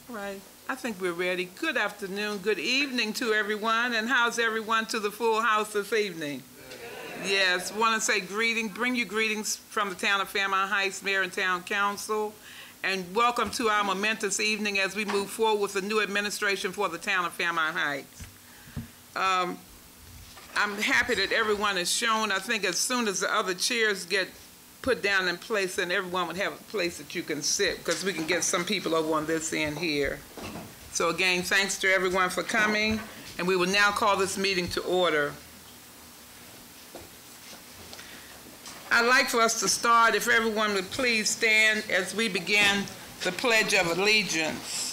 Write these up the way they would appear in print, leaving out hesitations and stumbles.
Right. I think we're ready. Good afternoon, good evening to everyone, and how's everyone to the full house this evening? Yes, want to say greetings, bring you greetings from the town of Fairmount Heights Mayor and Town Council, and welcome to our momentous evening as we move forward with the new administration for the town of Fairmount Heights. I'm happy that everyone is shown. I think as soon as the other chairs get put down in place, then everyone would have a place that you can sit, because we can get some people over on this end here. So again, thanks to everyone for coming, and we will now call this meeting to order. I'd like for us to start, if everyone would please stand as we begin the Pledge of Allegiance.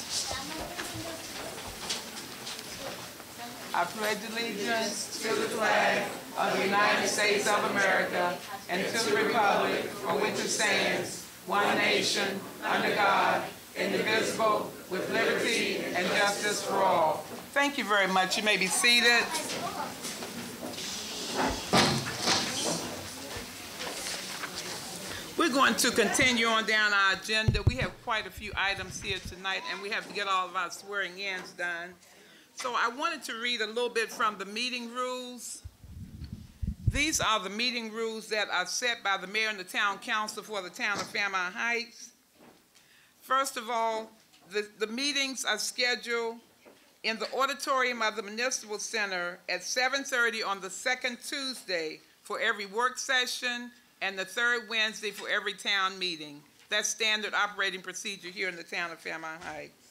I pledge allegiance to the flag of the United States of America and to the republic for which it stands, one nation, under God, indivisible, with liberty and justice for all. Thank you very much. You may be seated. We're going to continue on down our agenda. We have quite a few items here tonight, and we have to get all of our swearing-ins done. So I wanted to read a little bit from the meeting rules. These are the meeting rules that are set by the mayor and the town council for the town of Fairmount Heights. First of all, the meetings are scheduled in the auditorium of the Municipal Center at 7:30 on the second Tuesday for every work session and the third Wednesday for every town meeting. That's standard operating procedure here in the town of Fairmount Heights.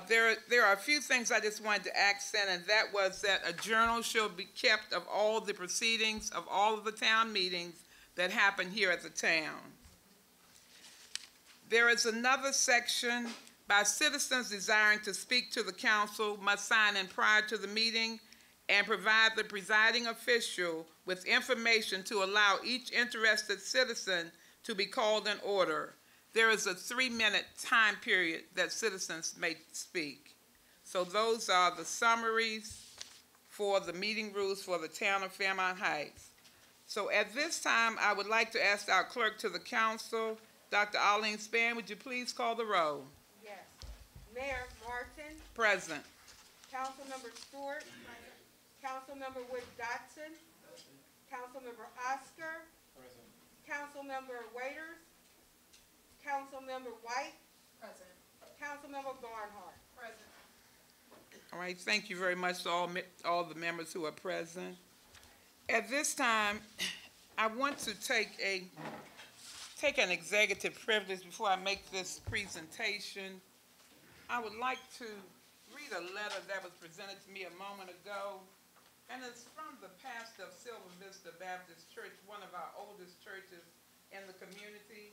There are a few things I just wanted to accent, and that was that a journal shall be kept of all the proceedings of all of the town meetings that happen here at the town. There is another section by citizens desiring to speak to the council must sign in prior to the meeting and provide the presiding official with information to allow each interested citizen to be called in order. There is a 3-minute time period that citizens may speak. So those are the summaries for the meeting rules for the town of Fairmount Heights. So at this time, I would like to ask our clerk to the council, Dr. Arlene Spann, would you please call the roll? Yes. Mayor Martin. Present. Councilmember Stewart. Present. Councilmember Wood-Dotson. Councilmember Oscar. Present. Councilmember Waiters. Councilmember White. Present. Councilmember Barnhart. Present. All right, thank you very much to all the members who are present. At this time, I want to take an executive privilege before I make this presentation. I would like to read a letter that was presented to me a moment ago, and it's from the pastor of Silver Vista Baptist Church, one of our oldest churches in the community.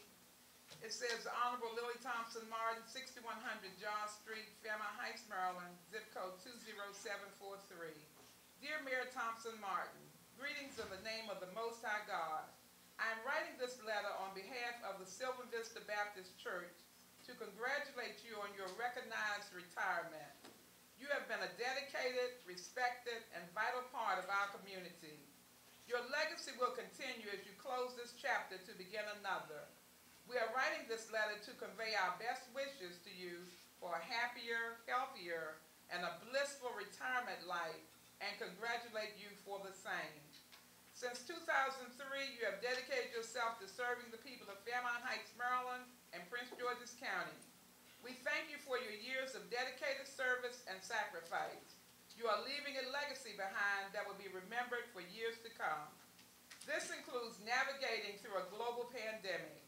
It says, Honorable Lily Thompson Martin, 6100 John Street, Fairmount Heights, Maryland, zip code 20743. Dear Mayor Thompson Martin, greetings in the name of the Most High God. I am writing this letter on behalf of the Silver Vista Baptist Church to congratulate you on your recognized retirement. You have been a dedicated, respected, and vital part of our community. Your legacy will continue as you close this chapter to begin another. We are writing this letter to convey our best wishes to you for a happier, healthier, and a blissful retirement life, and congratulate you for the same. Since 2003, you have dedicated yourself to serving the people of Fairmount Heights, Maryland, and Prince George's County. We thank you for your years of dedicated service and sacrifice. You are leaving a legacy behind that will be remembered for years to come. This includes navigating through a global pandemic.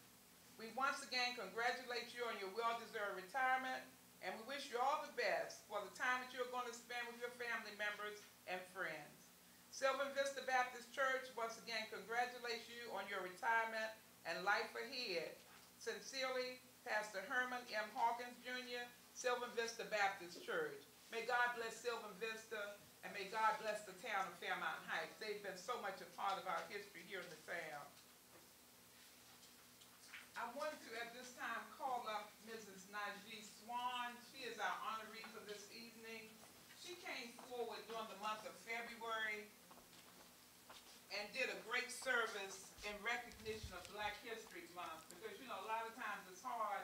We once again congratulate you on your well-deserved retirement, and we wish you all the best for the time that you're going to spend with your family members and friends. Silver Vista Baptist Church once again congratulates you on your retirement and life ahead. Sincerely, Pastor Herman M. Hawkins, Jr., Silver Vista Baptist Church. May God bless Silver Vista, and may God bless the town of Fairmount Heights. They've been so much a part of our history here in the town. I want to, at this time, call up Mrs. Najee Swan. She is our honoree for this evening. She came forward during the month of February and did a great service in recognition of Black History Month, because, you know, a lot of times it's hard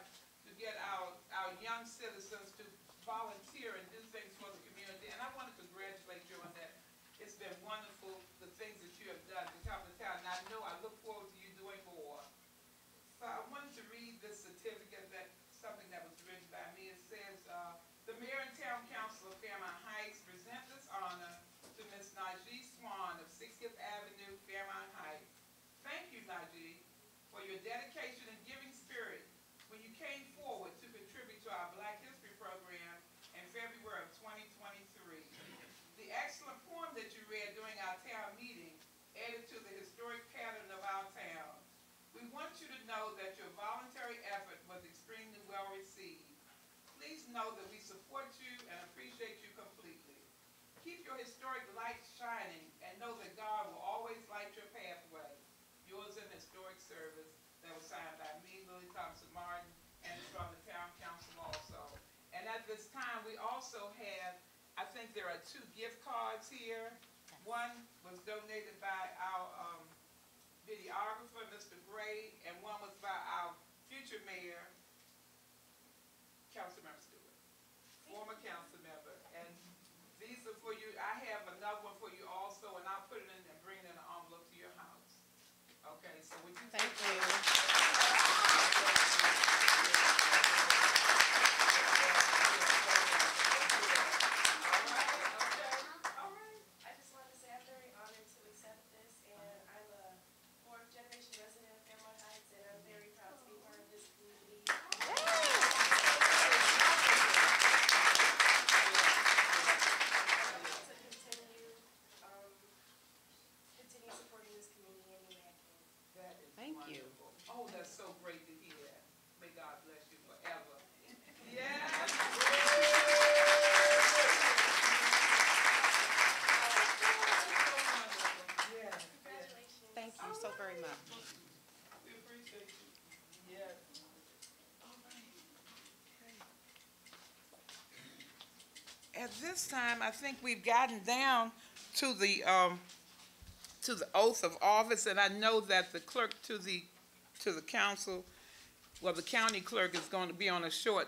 volunteer and do things for the community, and I want to congratulate you on that. It's been wonderful, the things that you have done to help the town, and I know I look forward to you doing more. So I wanted to read this certificate, that something that was written by me. It says, the Mayor and Town Council of Fairmount Heights present this honor to Ms. Najee Swan of 60th Avenue, Fairmount Heights. Thank you, Najee, for your dedication and giving spirit when you came forward to contribute to our Black History Program in February of 2023. The excellent poem that you read during our town meeting added to the historic pattern of our town. We want you to know that your voluntary effort was extremely well received. Please know that we support you and appreciate you completely. Keep your historic light shining and know that God will always light your pathway. Yours in historic service, that was signed by me, Lily Thompson Martin, and it's from the town council also. And at this time, we also have, I think there are 2 gift cards here. One was donated by our videographer, Mr. Gray, and one was by our future mayor, Councilmember Stewart, former council member. And these are for you. I have another one for you also, and I'll put it in and bring it in an envelope to your house. Okay, so would you Thank you. I just wanted to say I'm very honored to accept this, and I'm a 4th-generation resident of Fairmount Heights, and I'm very proud to be part of this community. I want to continue supporting this community any way I can. That is Thank you. wonderful. Oh, that's so great to hear. May God bless you forever. Yes. Congratulations. Thank you so very much. We appreciate you. Yes. All right. At this time, I think we've gotten down to the oath of office, and I know that the clerk to the council, well, the county clerk is going to be on a short,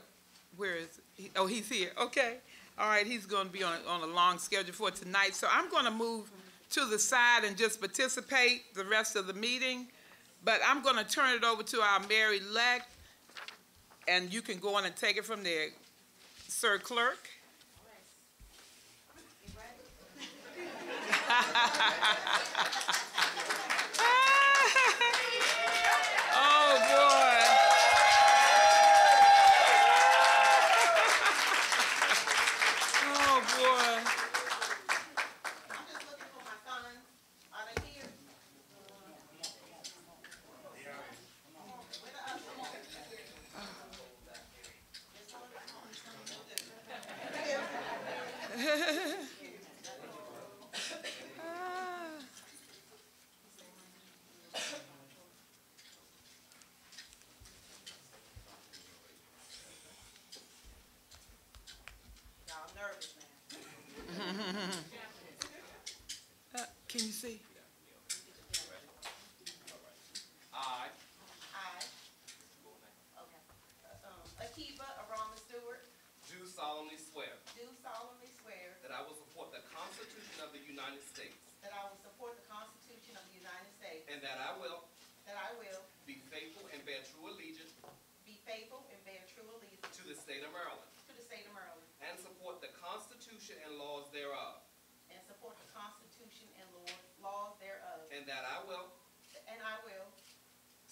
where is he? Oh, he's here, okay. All right, he's going to be on a long schedule for tonight, so I'm going to move to the side and just participate the rest of the meeting, but I'm going to turn it over to our mayor-elect, and you can go on and take it from there. Sir Clerk. Oh, boy. Oh, boy. I'm just looking for my sons. Are they here? Where the others? Y'all nervous now. Can you see? I. Okay. Akiba Arama Stewart, Do solemnly swear do solemnly swear that I will support the Constitution of the United States that I will support the Constitution of the United States, and that I will that I will be faithful and bear true allegiance be faithful and bear true allegiance to the state of Maryland, to the state of Maryland, and support the Constitution and laws thereof, and support the Constitution and laws thereof, and that I will,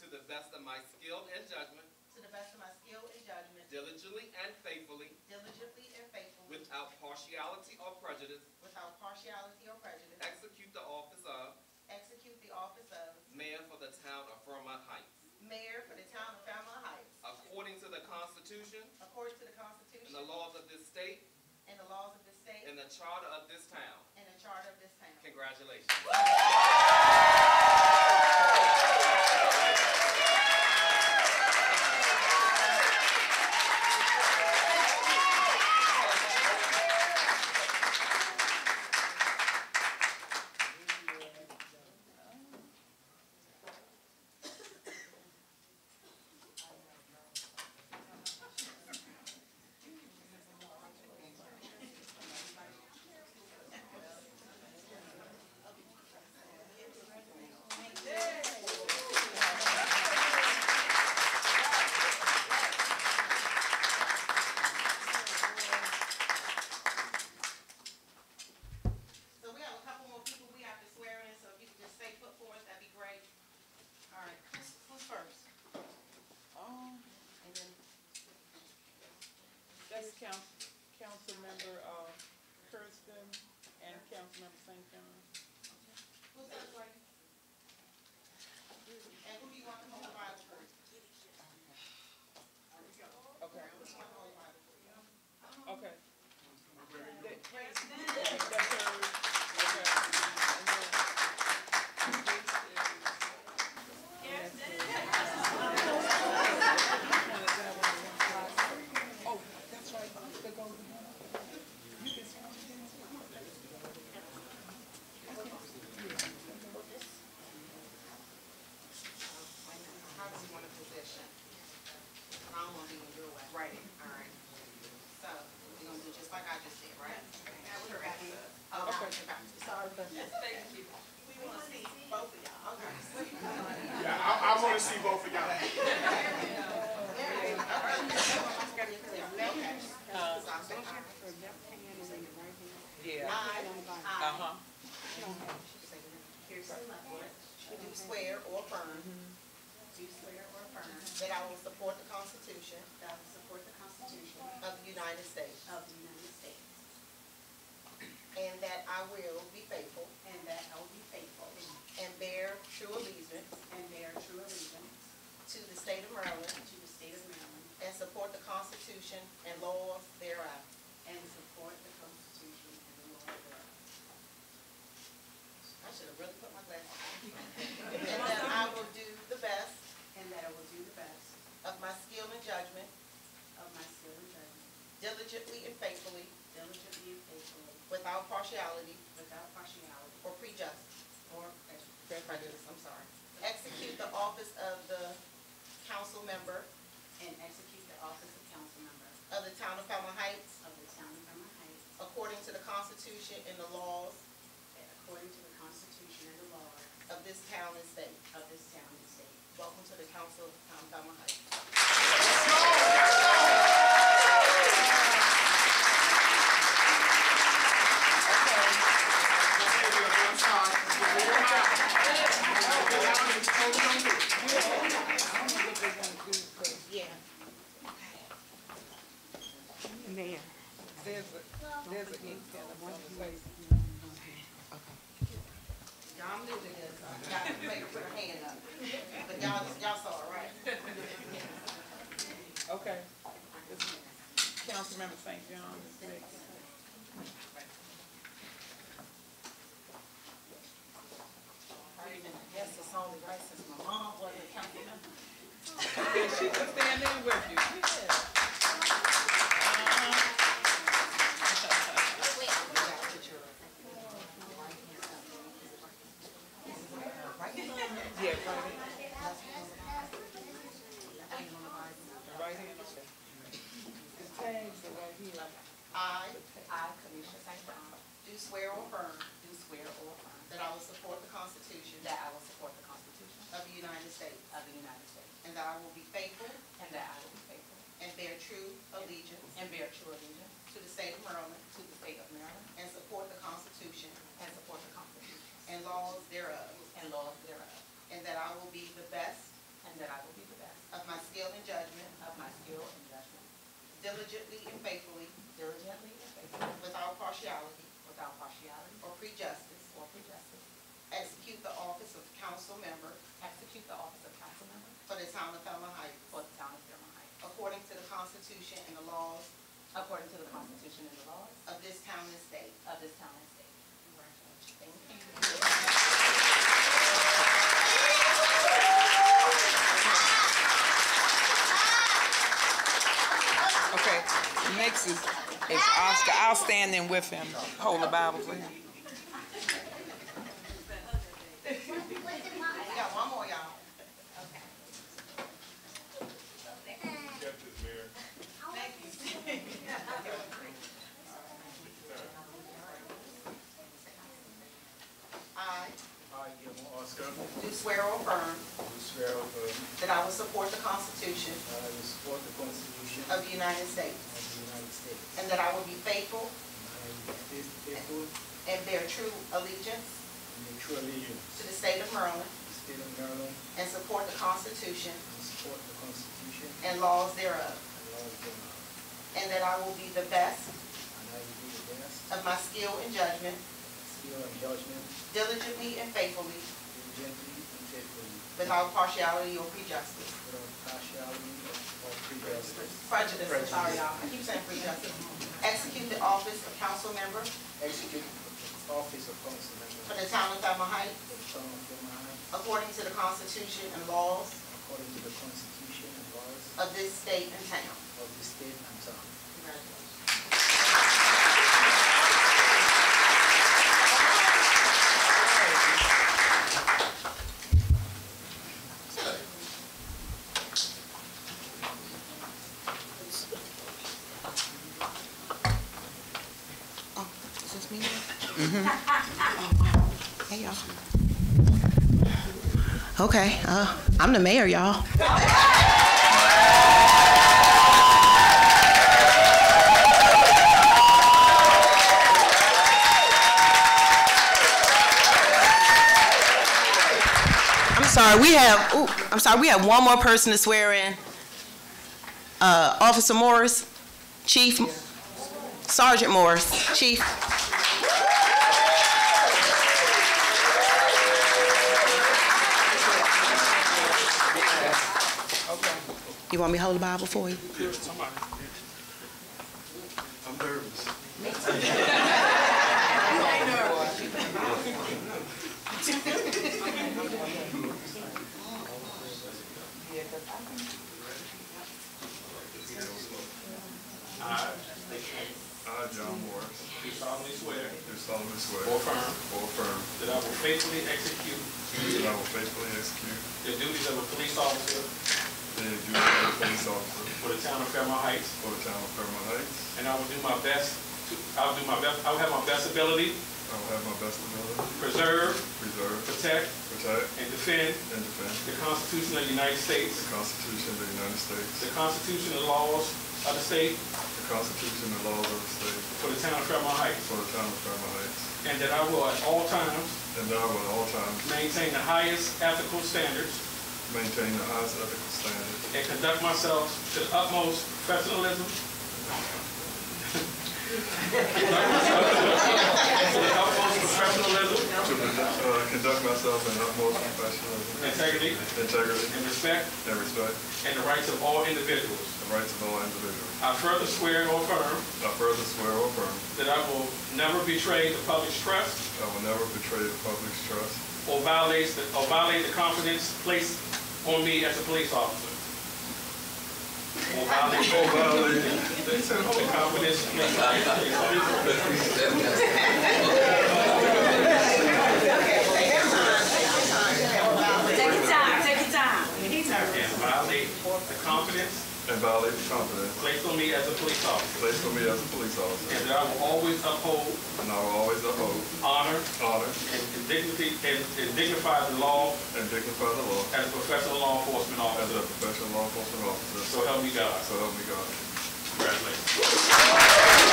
to the best of my skill and judgment, to the best of my skill and judgment, diligently and faithfully, diligently and faithfully, without partiality or prejudice, without partiality or prejudice, execute the office of execute the office of Mayor for the town of Fairmount Heights, Mayor for the town of Fairmount Heights, according to the Constitution according to the and Constitution the laws of this state and the laws of this state and the charter of this town. and the charter of this town. Congratulations. first. And then, That's Councilmember, Kirsten and Councilmember St. John. Who's that, right? And who do you want to hold the Bible first? Okay. Who do you want to hold the Bible first? Okay. President. That's her. Okay. And then this is. Oh, that's right. They're going to. You can sign it in too. How do you want a position? I don't want to be in your way. Right. All right. So, we're going to do just like I just did, right? Okay. Sorry. Thank you. We want to see both of y'all. Okay. Yeah, I want to see both of y'all. Yeah. I do swear or affirm that I will support the Constitution of the United States and that I will be faithful and bear true allegiance to the state of Maryland and support the Constitution and laws thereof. I should have really put my glasses on. And that I will do the best of my skill and judgment, diligently and faithfully, without partiality or prejudice. Prejudice, I'm sorry. Execute the office of the council member of the town of Fairmount Heights according to the Constitution and the laws of this town and state. Welcome to the council of the town of Fairmount Heights. Yeah. There's an ink pen that's on the table. Y'all, I'm new to this. Y'all can make her put her hand up. But y'all saw it, right? Okay. Councilmember St. John is next. Yes, it's only right since my mom wasn't a council member. Yeah, she can stand in with you. Yeah, right hand. Right hand, okay. The tags are right here. I, do swear or affirm that I will support the Constitution of the United States and that I will be faithful and bear true allegiance to the state of Maryland and support the Constitution and laws thereof, and that I will be the best of my skill and judgment, diligently and faithfully, without partiality or prejudice, execute the office of council member for the town of Fairmount Heights according to the Constitution and the laws of this town and state. Okay, next is Oscar. I'll stand in with him. Hold the Bible for him. We got one more, y'all. Thank you. I, Guillermo Oscar, Do swear or affirm do swear or affirm that I will support the Constitution that I will support the Constitution of the United States of the United States, and that I will be faithful and I will be faithful and bear true allegiance and true allegiance to the state of Maryland to the State of Maryland, and support the Constitution and support the Constitution and laws thereof, and laws thereof, and that I will be the best and I will do the best of my skill and judgment, skill and judgment, diligently and faithfully, diligently and faithfully, without partiality or prejudice. without partiality or prejudice, Prejudice, sorry y'all, I keep saying prejudice. Execute the office of council member execute the office of council member for the town of Fairmount Heights for the town of Fairmount Heights according to the Constitution and laws according to the Constitution and laws of this state and town. of the state and town. Congratulations. Is this me now? Hey, y'all. Okay, I'm the mayor, y'all. I'm sorry, we have one more person to swear in. Officer Morris, Chief, Sergeant Morris, Chief. You want me to hold the Bible for you? I'm nervous. I, John Morris, Do solemnly swear do solemnly swear or affirm or affirm that I will faithfully execute that I will faithfully execute the duties of a police officer the duties of a police officer for the town of Fairmount Heights, for the town of Fairmount Heights. and I will do my best I will have my best ability I will have my best ability to preserve, preserve, protect, protect, and defend and defend the Constitution of the United States, the Constitution of the United States, the Constitution and laws of the state the Constitution and laws of the state, for the town of Fairmount Heights, for the town of Fairmount Heights, and that I will at all times and that I will at all times maintain the highest ethical standards maintain the highest ethical standards and conduct myself to the utmost professionalism conduct myself in utmost professionalism, integrity, integrity, and respect, and respect and the rights of all individuals. the rights of all individuals. I further swear or affirm I further swear or affirm that I will never betray the public's trust I will never betray the public's trust or violate the confidence placed on me as a police officer. Or violate the confidence placed on me as a police and violate the confidence placed on me as a police officer. placed on me as a police officer, And that I will always uphold, and I will always uphold, honor, honor, and dignity and dignify the law and dignify the law as a professional law enforcement as officer. a professional law enforcement officer. So help me God. So help me God. Congratulations.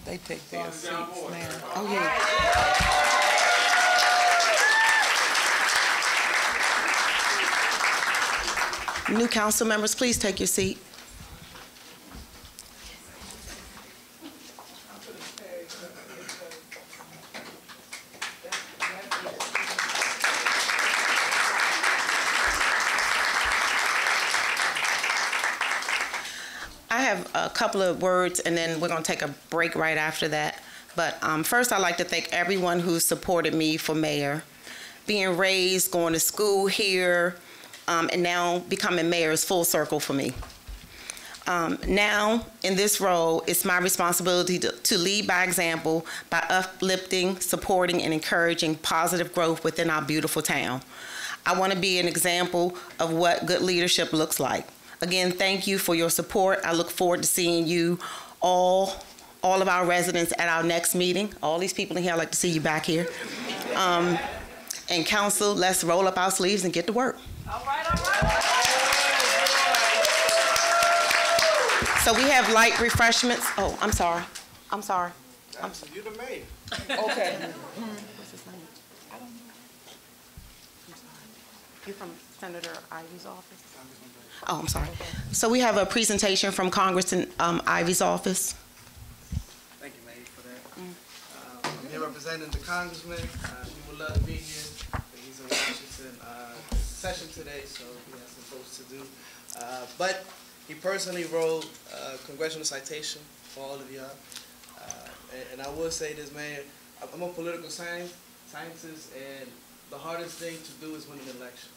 They take their seats now. Oh, yeah. New council members, please take your seat. I have a couple of words, and then we're going to take a break right after that. But first, I'd like to thank everyone who supported me for mayor. Being raised, going to school here, and now becoming mayor is full circle for me. Now, in this role, it's my responsibility to lead by example by uplifting, supporting, and encouraging positive growth within our beautiful town. I want to be an example of what good leadership looks like. Again, thank you for your support. I look forward to seeing you all all of our residents at our next meeting. All these people in here, I'd like to see you back here. And council, let's roll up our sleeves and get to work. All right, all right. So we have light refreshments. Oh, I'm sorry. I'm sorry. You the mayor. Okay. What's his name? I don't know. I'm sorry. You're from Senator Ivy's office? Oh, I'm sorry. So we have a presentation from Congressman Ivy's office. Thank you, Mayor, for that. I'm here representing the congressman. He would love to be here, but he's in Washington session today, so he has some folks to do. But he personally wrote a congressional citation for all of y'all. And I will say this, Mayor, I'm a political scientist, and the hardest thing to do is win an election.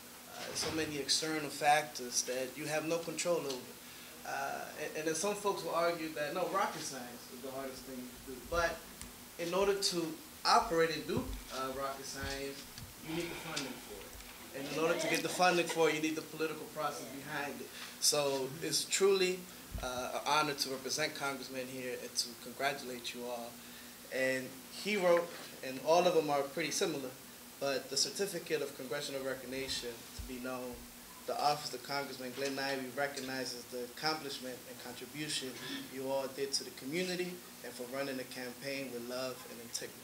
There's so many external factors that you have no control over. And then some folks will argue that, no, rocket science is the hardest thing to do. But in order to operate and do rocket science, you need the funding for it. And in order to get the funding for it, you need the political process behind it. So it's truly an honor to represent Congressman here and to congratulate you all. And he wrote, and all of them are pretty similar, but the certificate of congressional recognition to be known, the office of Congressman Glenn Ivey recognizes the accomplishment and contribution you all did to the community and for running the campaign with love and integrity.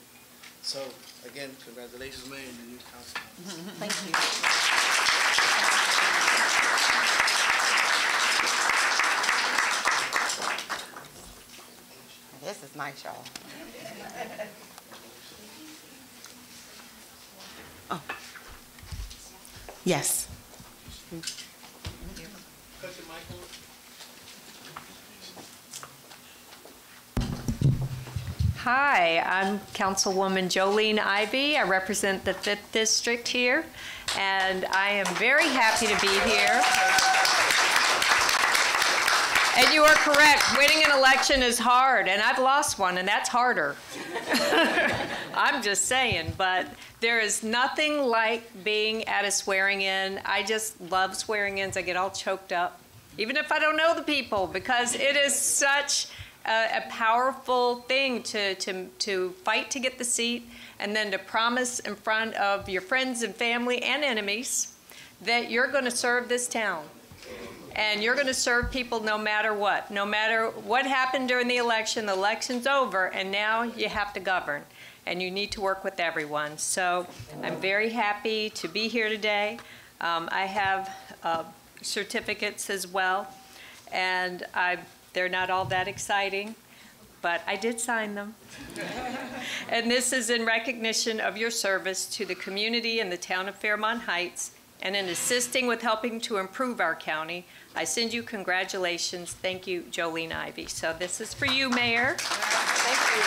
So again, congratulations, Mayor, and the new council. Thank you. This is nice, y'all. Oh. Yes. Hi, I'm Councilwoman Jolene Ivey. I represent the 5th District here, and I am very happy to be here. And you are correct, winning an election is hard, and I've lost one, and that's harder. I'm just saying, but there is nothing like being at a swearing-in. I just love swearing-ins. I get all choked up, even if I don't know the people, because it is such a powerful thing to fight to get the seat, and then to promise in front of your friends and family and enemies that you're going to serve this town. And you're going to serve people no matter what. No matter what happened during the election's over, and now you have to govern. And you need to work with everyone. So I'm very happy to be here today. I have certificates as well, and they're not all that exciting, but I did sign them. And this is in recognition of your service to the community in the town of Fairmount Heights, and in assisting with helping to improve our county. I send you congratulations. Thank you, Jolene Ivey. So this is for you, Mayor. Thank you.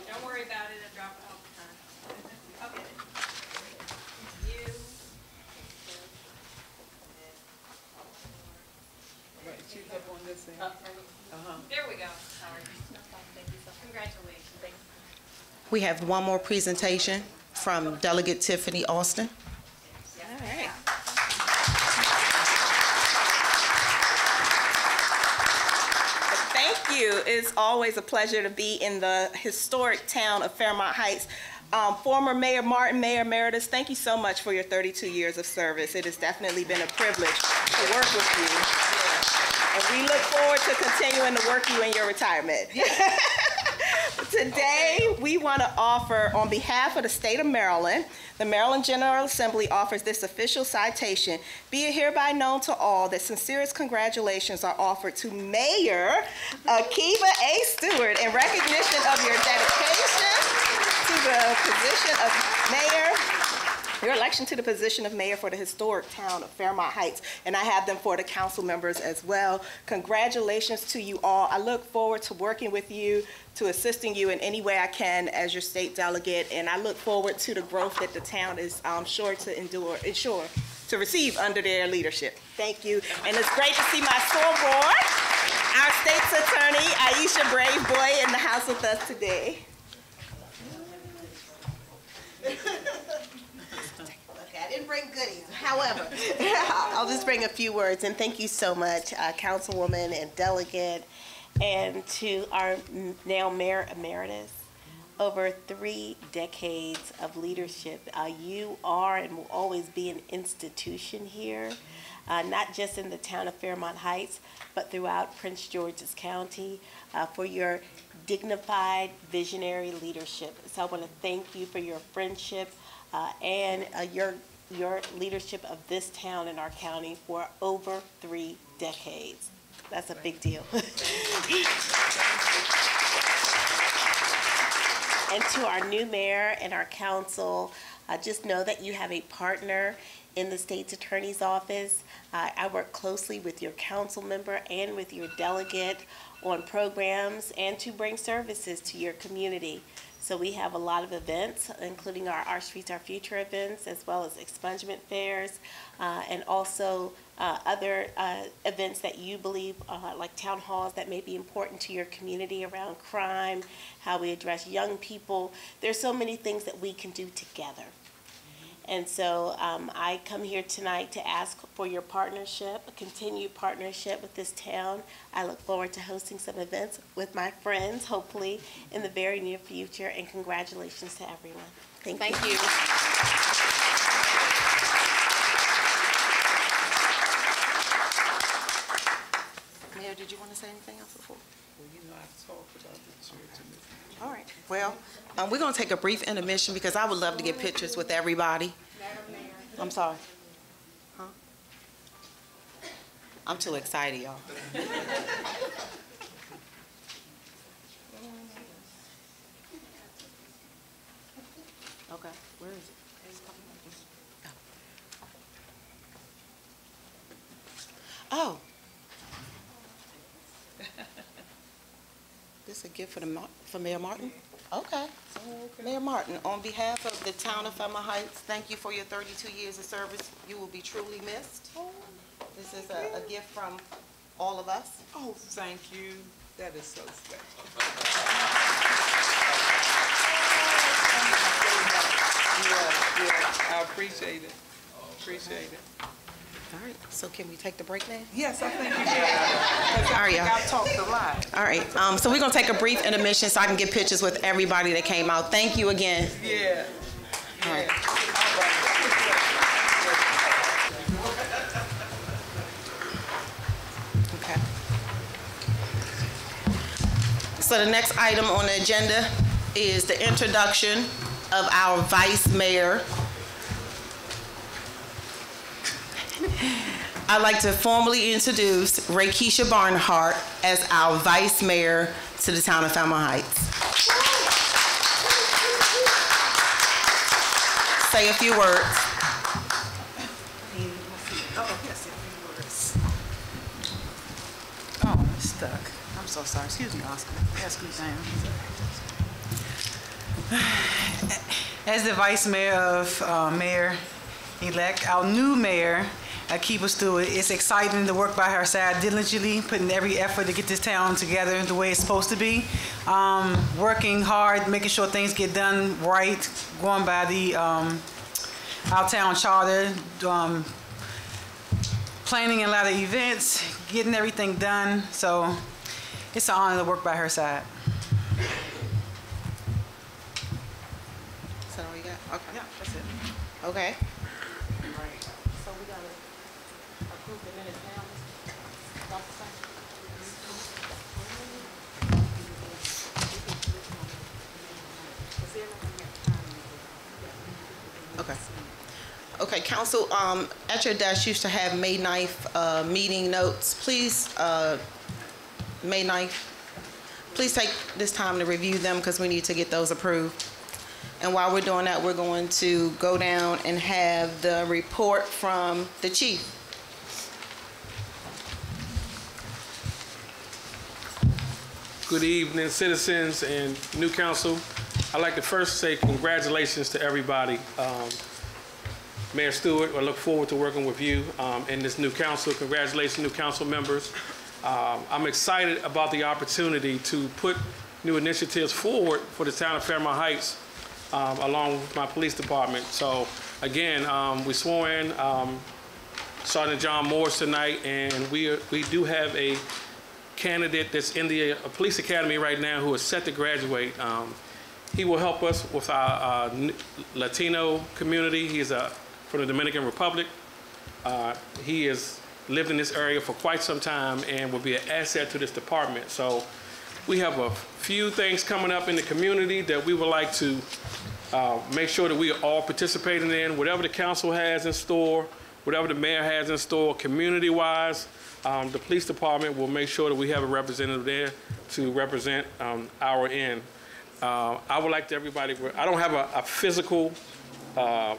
Don't worry about it. I drop it all the time. Okay. You. Right, she's up on this end. There we go. Sorry. Thank you. Congratulations. Thanks. We have one more presentation from Delegate Tiffany Austin. All right. Thank you. It's always a pleasure to be in the historic town of Fairmount Heights. Former Mayor Martin, Mayor Emeritus, thank you so much for your 32 years of service. It has definitely been a privilege to work with you. And we look forward to continuing to work you in your retirement. Today, we want to offer, on behalf of the state of Maryland, the Maryland General Assembly offers this official citation. Be it hereby known to all that sincerest congratulations are offered to Mayor Akiva A. Stewart in recognition of your dedication to the position of mayor, your election to the position of mayor for the historic town of Fairmount Heights, and I have them for the council members as well. Congratulations to you all. I look forward to working with you, to assisting you in any way I can as your state delegate, and I look forward to the growth that the town is sure to ensure to receive under their leadership. Thank you. And it's great to see my school board, our state's attorney, Aisha Brave Boy, in the house with us today. Okay, I didn't bring goodies. However, I'll just bring a few words. And thank you so much, Councilwoman and Delegate, and to our now Mayor Emeritus. Over 3 decades of leadership, you are and will always be an institution here, not just in the town of Fairmount Heights, but throughout Prince George's County, for your dignified, visionary leadership. So I want to thank you for your friendship and your leadership of this town and our county for over 3 decades. That's a big deal. And to our new mayor and our council, just know that you have a partner in the state's attorney's office. I work closely with your council member and with your delegate on programs and to bring services to your community. So we have a lot of events, including our Streets, Our Future events, as well as expungement fairs, and also other events that you believe, like town halls that may be important to your community around crime, how we address young people. There's so many things that we can do together. And so I come here tonight to ask for your partnership, a continued partnership with this town. I look forward to hosting some events with my friends, hopefully, in the very near future, and congratulations to everyone. Thank you. Mayor, did you want to say anything else before? Well, you know, I've talked about the church and the... All right. Well, we're going to take a brief intermission because I would love to get pictures with everybody. I'm sorry. Huh? I'm too excited, y'all. Okay, where is it? Oh. This is a gift for Mayor Martin? Okay. Mayor Martin, on behalf of the town of Fairmount Heights, thank you for your 32 years of service. You will be truly missed. This is a gift from all of us. Oh, thank you. That is so special. Yeah, I appreciate it. Appreciate it. All right, so can we take the break now? Yes, I think we should. All right, y'all. I've talked a lot. All right, so we're gonna take a brief intermission so I can get pictures with everybody that came out. Thank you again. Yeah. All right. Okay. So the next item on the agenda is the introduction of our vice mayor. I'd like to formally introduce Rakeisha Barnhart as our vice mayor to the town of Fairmount Heights. Say a few words. Oh, I'm stuck. I'm so sorry. Excuse me, Oscar. Ask me down. As the vice mayor of mayor-elect, our new mayor, Akiba Stewart, it's exciting to work by her side diligently, putting every effort to get this town together the way it's supposed to be. Working hard, making sure things get done right, going by the our town charter, planning a lot of events, getting everything done. So it's an honor to work by her side. Is that all you got? Okay. Yeah, that's it. Okay. So we gotta approve the minutes now, Dr. Okay. Okay, council, at your desk, you used to have May 9th meeting notes. Please, May 9th, please take this time to review them because we need to get those approved. And while we're doing that, we're going to go down and have the report from the chief. Good evening, citizens and new council. I'd like to first say congratulations to everybody. Mayor Stewart, I look forward to working with you in this new council. Congratulations, new council members. I'm excited about the opportunity to put new initiatives forward for the town of Fairmount Heights, along with my police department. So again, we swore in Sergeant John Morris tonight, and we do have a candidate that's in the police academy right now who is set to graduate. He will help us with our Latino community. He's from the Dominican Republic. He has lived in this area for quite some time and will be an asset to this department. So we have a few things coming up in the community that we would like to make sure that we are all participating in. Whatever the council has in store, whatever the mayor has in store, community-wise, the police department will make sure that we have a representative there to represent our end. I would like to everybody, I don't have a physical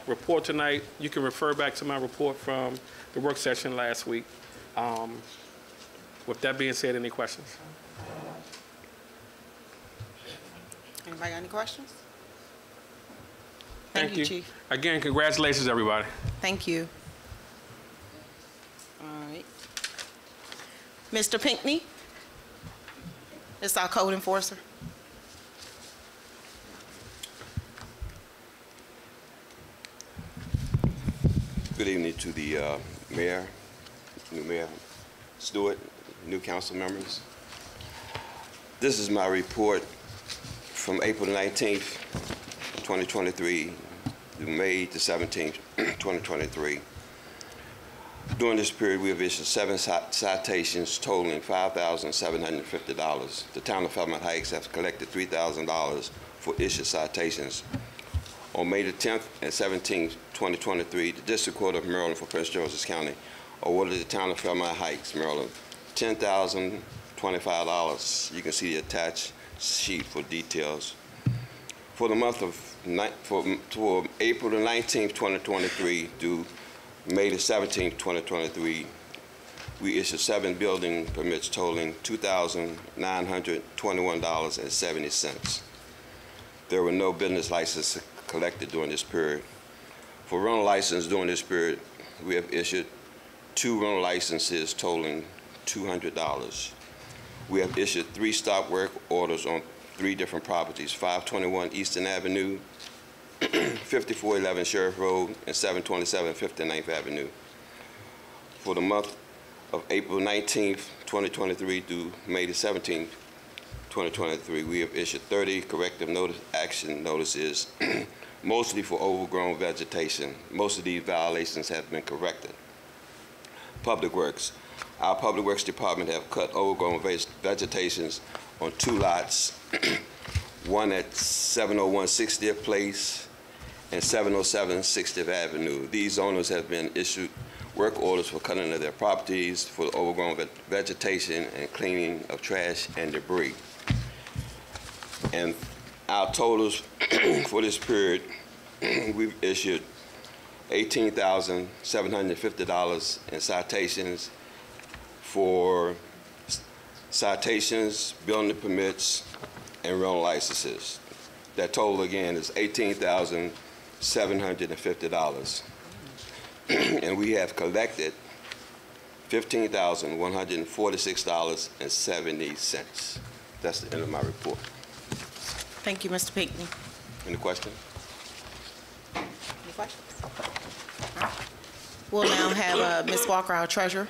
report tonight. You can refer back to my report from the work session last week. With that being said, any questions? Anybody got any questions? Thank you, Chief. Again, congratulations, everybody. Thank you. All right. Mr. Pinckney? It's our code enforcer. Good evening to the mayor, new Mayor Stewart, new council members. This is my report from April 19th, 2023 to May the 17th, 2023. During this period, we have issued 7 citations totaling $5,750. The town of Fairmount Heights has collected $3,000 for issued citations. On May the 10th and 17th, 2023, the District Court of Maryland for Prince George's County awarded the town of Fairmount Heights, Maryland, $10,025. You can see the attached sheet for details. For the month of for April the 19th, 2023 through May the 17th, 2023, we issued 7 building permits totaling $2,921.70. There were no business licenses collected during this period. For rental license during this period, we have issued 2 rental licenses totaling $200. We have issued 3 stop work orders on 3 different properties, 521 Eastern Avenue, 5411 Sheriff Road, and 727 59th Avenue. For the month of April 19th, 2023 through May the 17th, 2023, we have issued 30 corrective action notices, mostly for overgrown vegetation. Most of these violations have been corrected. Public Works. Our Public Works Department have cut overgrown vegetations on 2 lots, one at 701 60th Place and 707 60th Avenue. These owners have been issued work orders for cutting of their properties for the overgrown vegetation and cleaning of trash and debris. And our totals for this period, we've issued $18,750 in citations for citations, building permits, and rental licenses. That total again is $18,750. And we have collected $15,146.70. That's the end of my report. Thank you, Mr. Pinckney. Any questions? Any questions? All right. We'll now have Ms. Walker, our treasurer.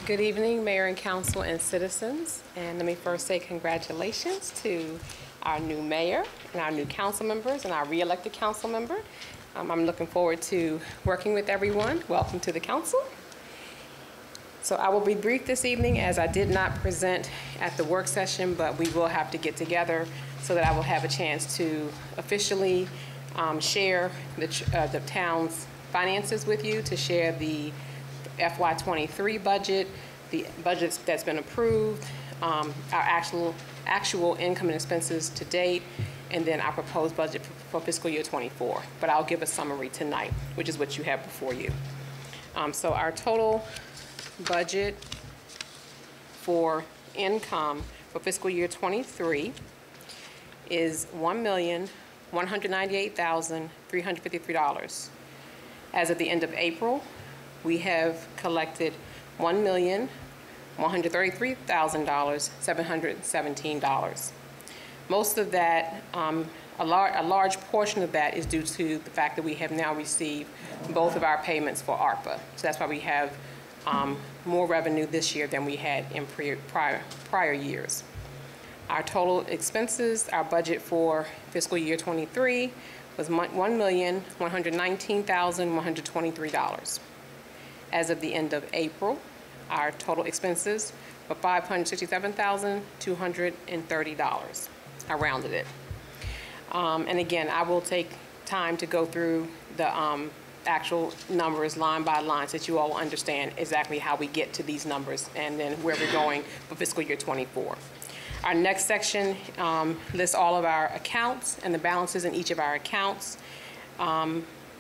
Good evening, Mayor and Council and citizens. And let me first say congratulations to our new mayor and our new council members and our re-elected council member. I'm looking forward to working with everyone. Welcome to the council. So I will be brief this evening as I did not present at the work session, but we will have to get together so that I will have a chance to officially share the town's finances with you, to share the FY23 budget, the budget that's been approved, our actual income and expenses to date, and then our proposed budget for fiscal year '24, but I'll give a summary tonight, which is what you have before you. So our total budget for income for fiscal year '23 is $1,198,353. As of the end of April, we have collected $1,133,717. Most of that, a large portion of that is due to the fact that we have now received both of our payments for ARPA. So that's why we have more revenue this year than we had in prior years. Our total expenses, our budget for fiscal year '23 was $1,119,123. As of the end of April, our total expenses were $567,230. I rounded it. And again, I will take time to go through the actual numbers line by line so that you all understand exactly how we get to these numbers and then where we're going for fiscal year '24. Our next section lists all of our accounts and the balances in each of our accounts.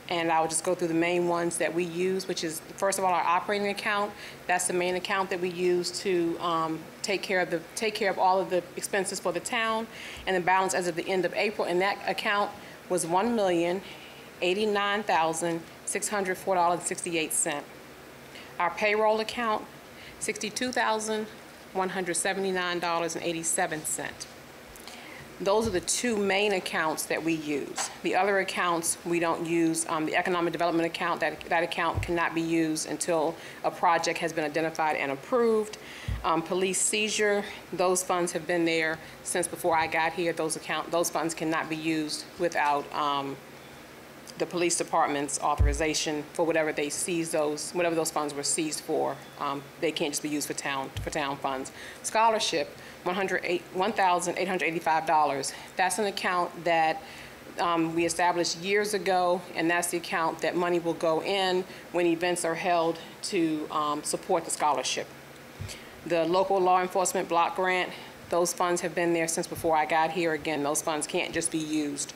And I will just go through the main ones that we use, which is, first of all, our operating account. That's the main account that we use to take care of all of the expenses for the town. And the balance as of the end of April in that account was $1,089,604.68. Our payroll account, $62,179.87. Those are the two main accounts that we use. The other accounts we don't use. The economic development account, that account cannot be used until a project has been identified and approved. Police seizure, those funds have been there since before I got here. Those funds cannot be used without the police department's authorization for whatever they seize whatever those funds were seized for. They can't just be used for town funds. Scholarship, $1,885. That's an account that we established years ago, and that's the account that money will go in when events are held to support the scholarship. The local law enforcement block grant, those funds have been there since before I got here. Again, those funds can't just be used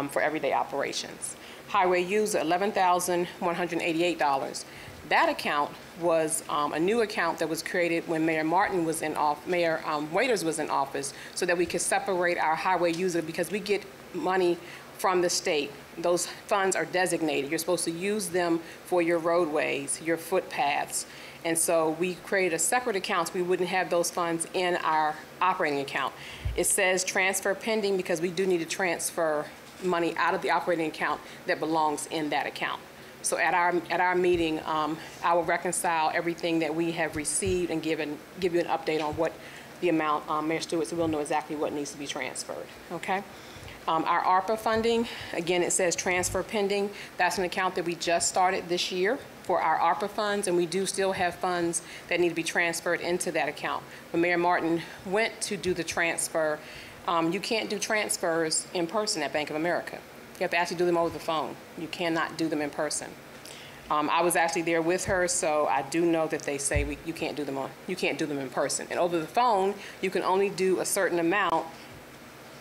for everyday operations. Highway user, $11,188. That account was a new account that was created when Mayor Martin was in office, Mayor Waiters was in office, so that we could separate our highway user because we get money from the state. Those funds are designated. You're supposed to use them for your roadways, your footpaths. And so we created a separate account so we wouldn't have those funds in our operating account. It says transfer pending because we do need to transfer money out of the operating account that belongs in that account. So at our meeting, I will reconcile everything that we have received and give you an update on what the amount, Mayor Stewart, so we'll know exactly what needs to be transferred, okay? Our ARPA funding, again, it says transfer pending. That's an account that we just started this year for our ARPA funds, and we do still have funds that need to be transferred into that account. When Mayor Martin went to do the transfer, you can't do transfers in person at Bank of America. You have to actually do them over the phone. You cannot do them in person. I was actually there with her, so I do know that they say you can't do them in person. And over the phone, you can only do a certain amount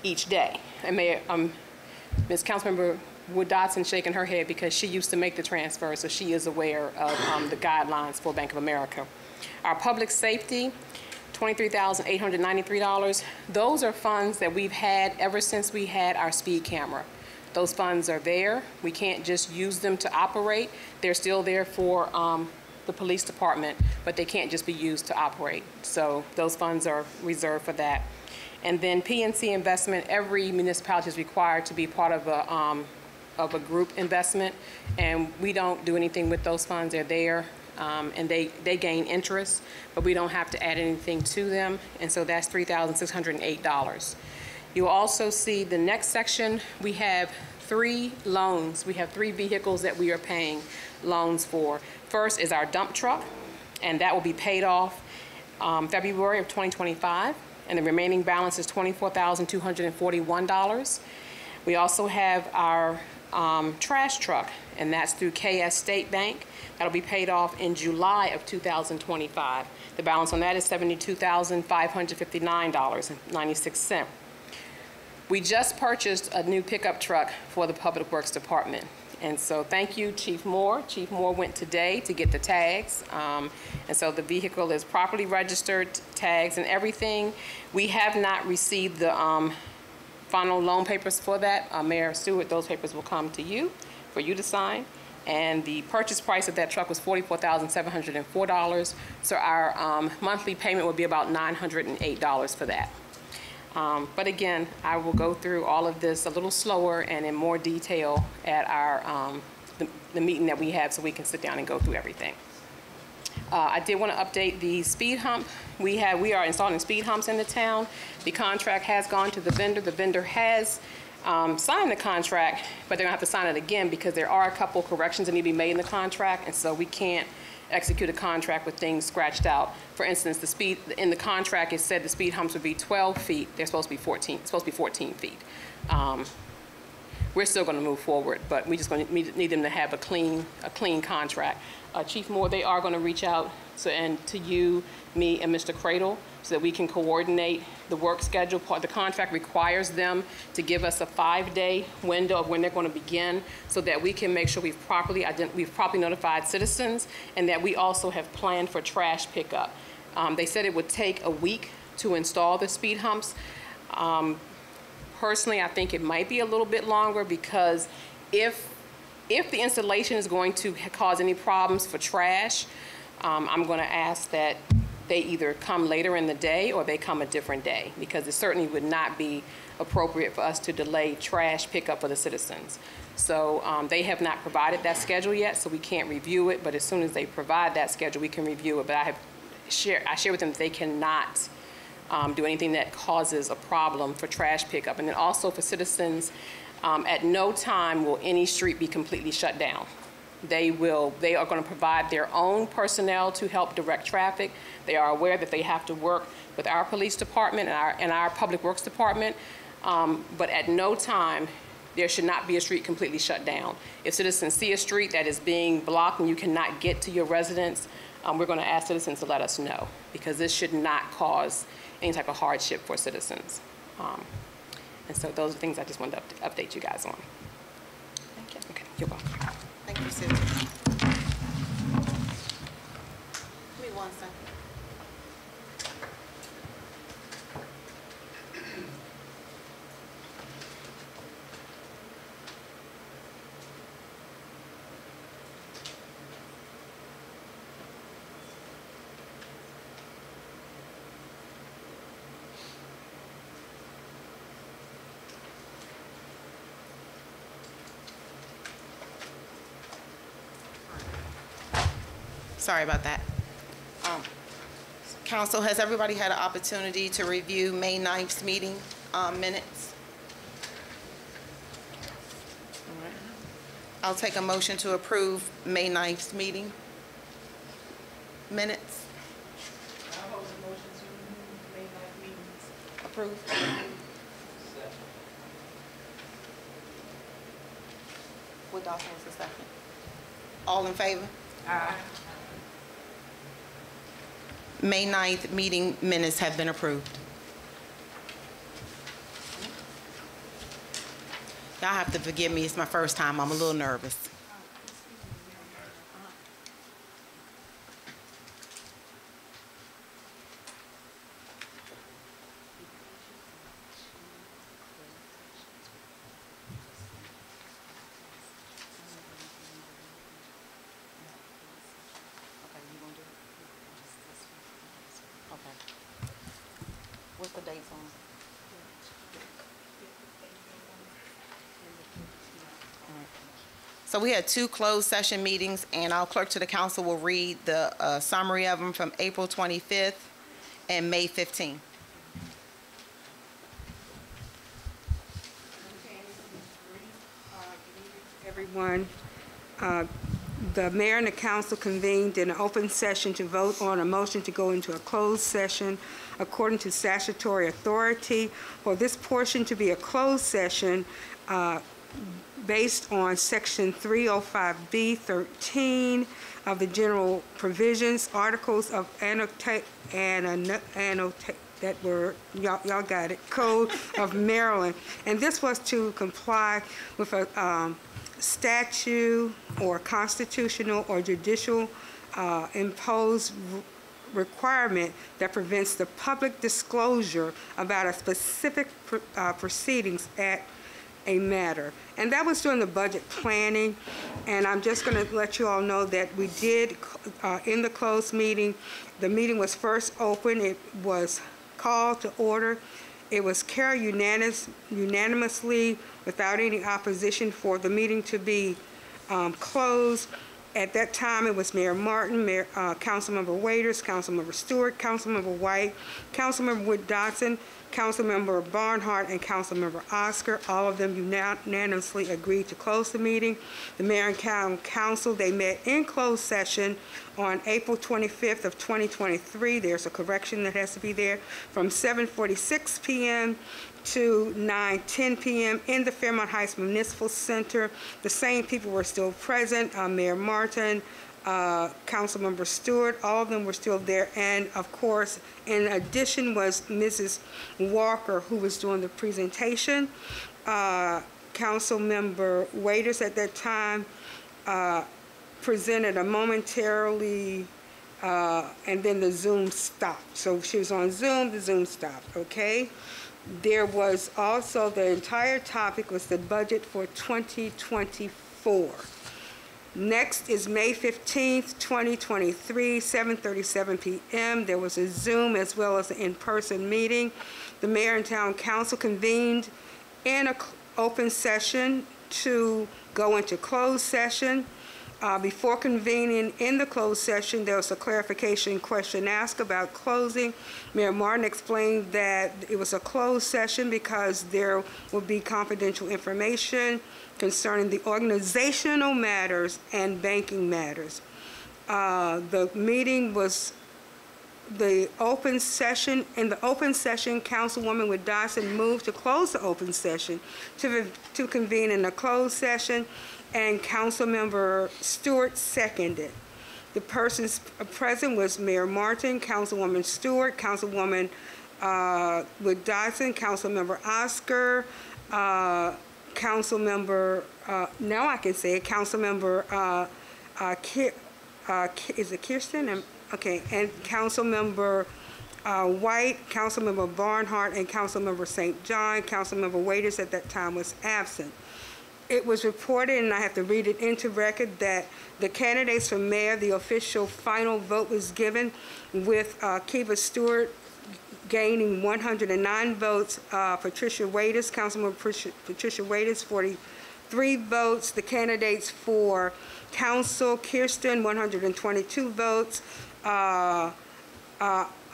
each day. And Ms. Councilmember Wood Dotson shaking her head because she used to make the transfer, so she is aware of the guidelines for Bank of America. Our public safety, $23,893. Those are funds that we've had ever since we had our speed camera. Those funds are there. We can't just use them to operate. They're still there for the police department, but they can't just be used to operate. So those funds are reserved for that. And then PNC investment, every municipality is required to be part of a group investment, and we don't do anything with those funds. They're there, and they gain interest, but we don't have to add anything to them, and so that's $3,608. You'll also see the next section, we have 3 loans. We have 3 vehicles that we are paying loans for. First is our dump truck, and that will be paid off February of 2025. And the remaining balance is $24,241. We also have our trash truck, and that's through KS State Bank. That'll be paid off in July of 2025. The balance on that is $72,559.96. We just purchased a new pickup truck for the Public Works Department. And so thank you, Chief Moore. Chief Moore went today to get the tags. And so the vehicle is properly registered, tags and everything. We have not received the final loan papers for that. Mayor Stewart, those papers will come to you for you to sign. And the purchase price of that truck was $44,704. So our monthly payment would be about $908 for that. But again, I will go through all of this a little slower and in more detail at our the meeting that we had, so we can sit down and go through everything. I did want to update the speed hump. We are installing speed humps in the town. The contract has gone to the vendor. The vendor has signed the contract, but they're gonna have to sign it again because there are a couple corrections that need to be made in the contract, and so we can't execute a contract with things scratched out. For instance, the speed in the contract, it said the speed humps would be 12 feet. They're supposed to be 14. It's supposed to be 14 feet. We're still going to move forward, but we just going to need them to have a clean contract. Chief Moore, they are going to reach out to you, me, and Mr. Cradle so that we can coordinate the work schedule. The contract requires them to give us a 5-day window of when they're going to begin so that we can make sure we've properly notified citizens and that we also have planned for trash pickup. They said it would take a week to install the speed humps. Personally, I think it might be a little bit longer because if the installation is going to cause any problems for trash, I'm going to ask that they either come later in the day or they come a different day, because it certainly would not be appropriate for us to delay trash pickup for the citizens. So they have not provided that schedule yet, so we can't review it, but as soon as they provide that schedule, we can review it. But I share with them that they cannot do anything that causes a problem for trash pickup. And then also for citizens, at no time will any street be completely shut down. They are going to provide their own personnel to help direct traffic. They are aware that they have to work with our police department and our public works department, but at no time there should not be a street completely shut down. If citizens see a street that is being blocked and you cannot get to your residence, we're going to ask citizens to let us know, because this should not cause any type of hardship for citizens. And so those are things I just wanted to update you guys on. Thank you. Okay, you're welcome. Thank you, Susan. Give me 1 second. Sorry about that. Council, has everybody had an opportunity to review May 9th meeting minutes? All right. I'll take a motion to approve May 9th meeting minutes. I'll hold the motion to May 9th meetings. Approved. Wood Dawson was the second. All in favor? Aye. May 9th meeting minutes have been approved. Y'all have to forgive me, it's my first time, I'm a little nervous. What's the dates on? So we had 2 closed session meetings, and our clerk to the council will read the summary of them from April 25th and May 15th. Everyone, the mayor and the council convened in an open session to vote on a motion to go into a closed session according to statutory authority. For this portion to be a closed session based on section 305B13 of the general provisions, articles of that word, y'all got it, Code of Maryland. And this was to comply with a statute or constitutional or judicial imposed requirement that prevents the public disclosure about a specific proceedings at a matter. And that was during the budget planning. And I'm just going to let you all know that we did, in the closed meeting, the meeting was first open. It was called to order. It was carried unanimously without any opposition for the meeting to be closed. At that time, it was Mayor Martin, Councilmember Waiters, Councilmember Stewart, Councilmember White, Councilmember Wood-Dotson, Councilmember Barnhart, and Councilmember Oscar. All of them unanimously agreed to close the meeting. The Mayor and County Council, they met in closed session on April 25th of 2023. There's a correction that has to be there, from 7:46 p.m. to 9:10 p.m. in the Fairmount Heights Municipal Center. The same people were still present, Mayor Martin, Councilmember Stewart, all of them were still there. And of course, in addition was Mrs. Walker, who was doing the presentation. Councilmember Waiters at that time presented a momentarily, and then the Zoom stopped. So she was on Zoom, the Zoom stopped, okay? There was also, the entire topic was the budget for 2024. Next is May 15th, 2023, 7:37 p.m. There was a Zoom as well as an in-person meeting. The Mayor and Town Council convened in an open session to go into closed session. Before convening in the closed session, there was a clarification question asked about closing. Mayor Martin explained that it was a closed session because there would be confidential information concerning the organizational matters and banking matters. The meeting was the open session. In the open session, Councilwoman Wood-Dotson moved to close the open session to convene in a closed session, and Councilmember Stewart seconded. The persons present was Mayor Martin, Councilwoman Stewart, Councilwoman Wood-Dotson, Councilmember Oscar, Councilmember, now I can say it, Councilmember, is it Kirsten? Okay, and Councilmember White, Councilmember Barnhart, and Councilmember St. John. Councilmember Waiters at that time was absent. It was reported, and I have to read it into record, that the candidates for mayor, the official final vote was given with Kiva Stewart gaining 109 votes, Patricia Waiters, Councilmember Patricia Waiters, 43 votes. The candidates for council, Kirsten, 122 votes,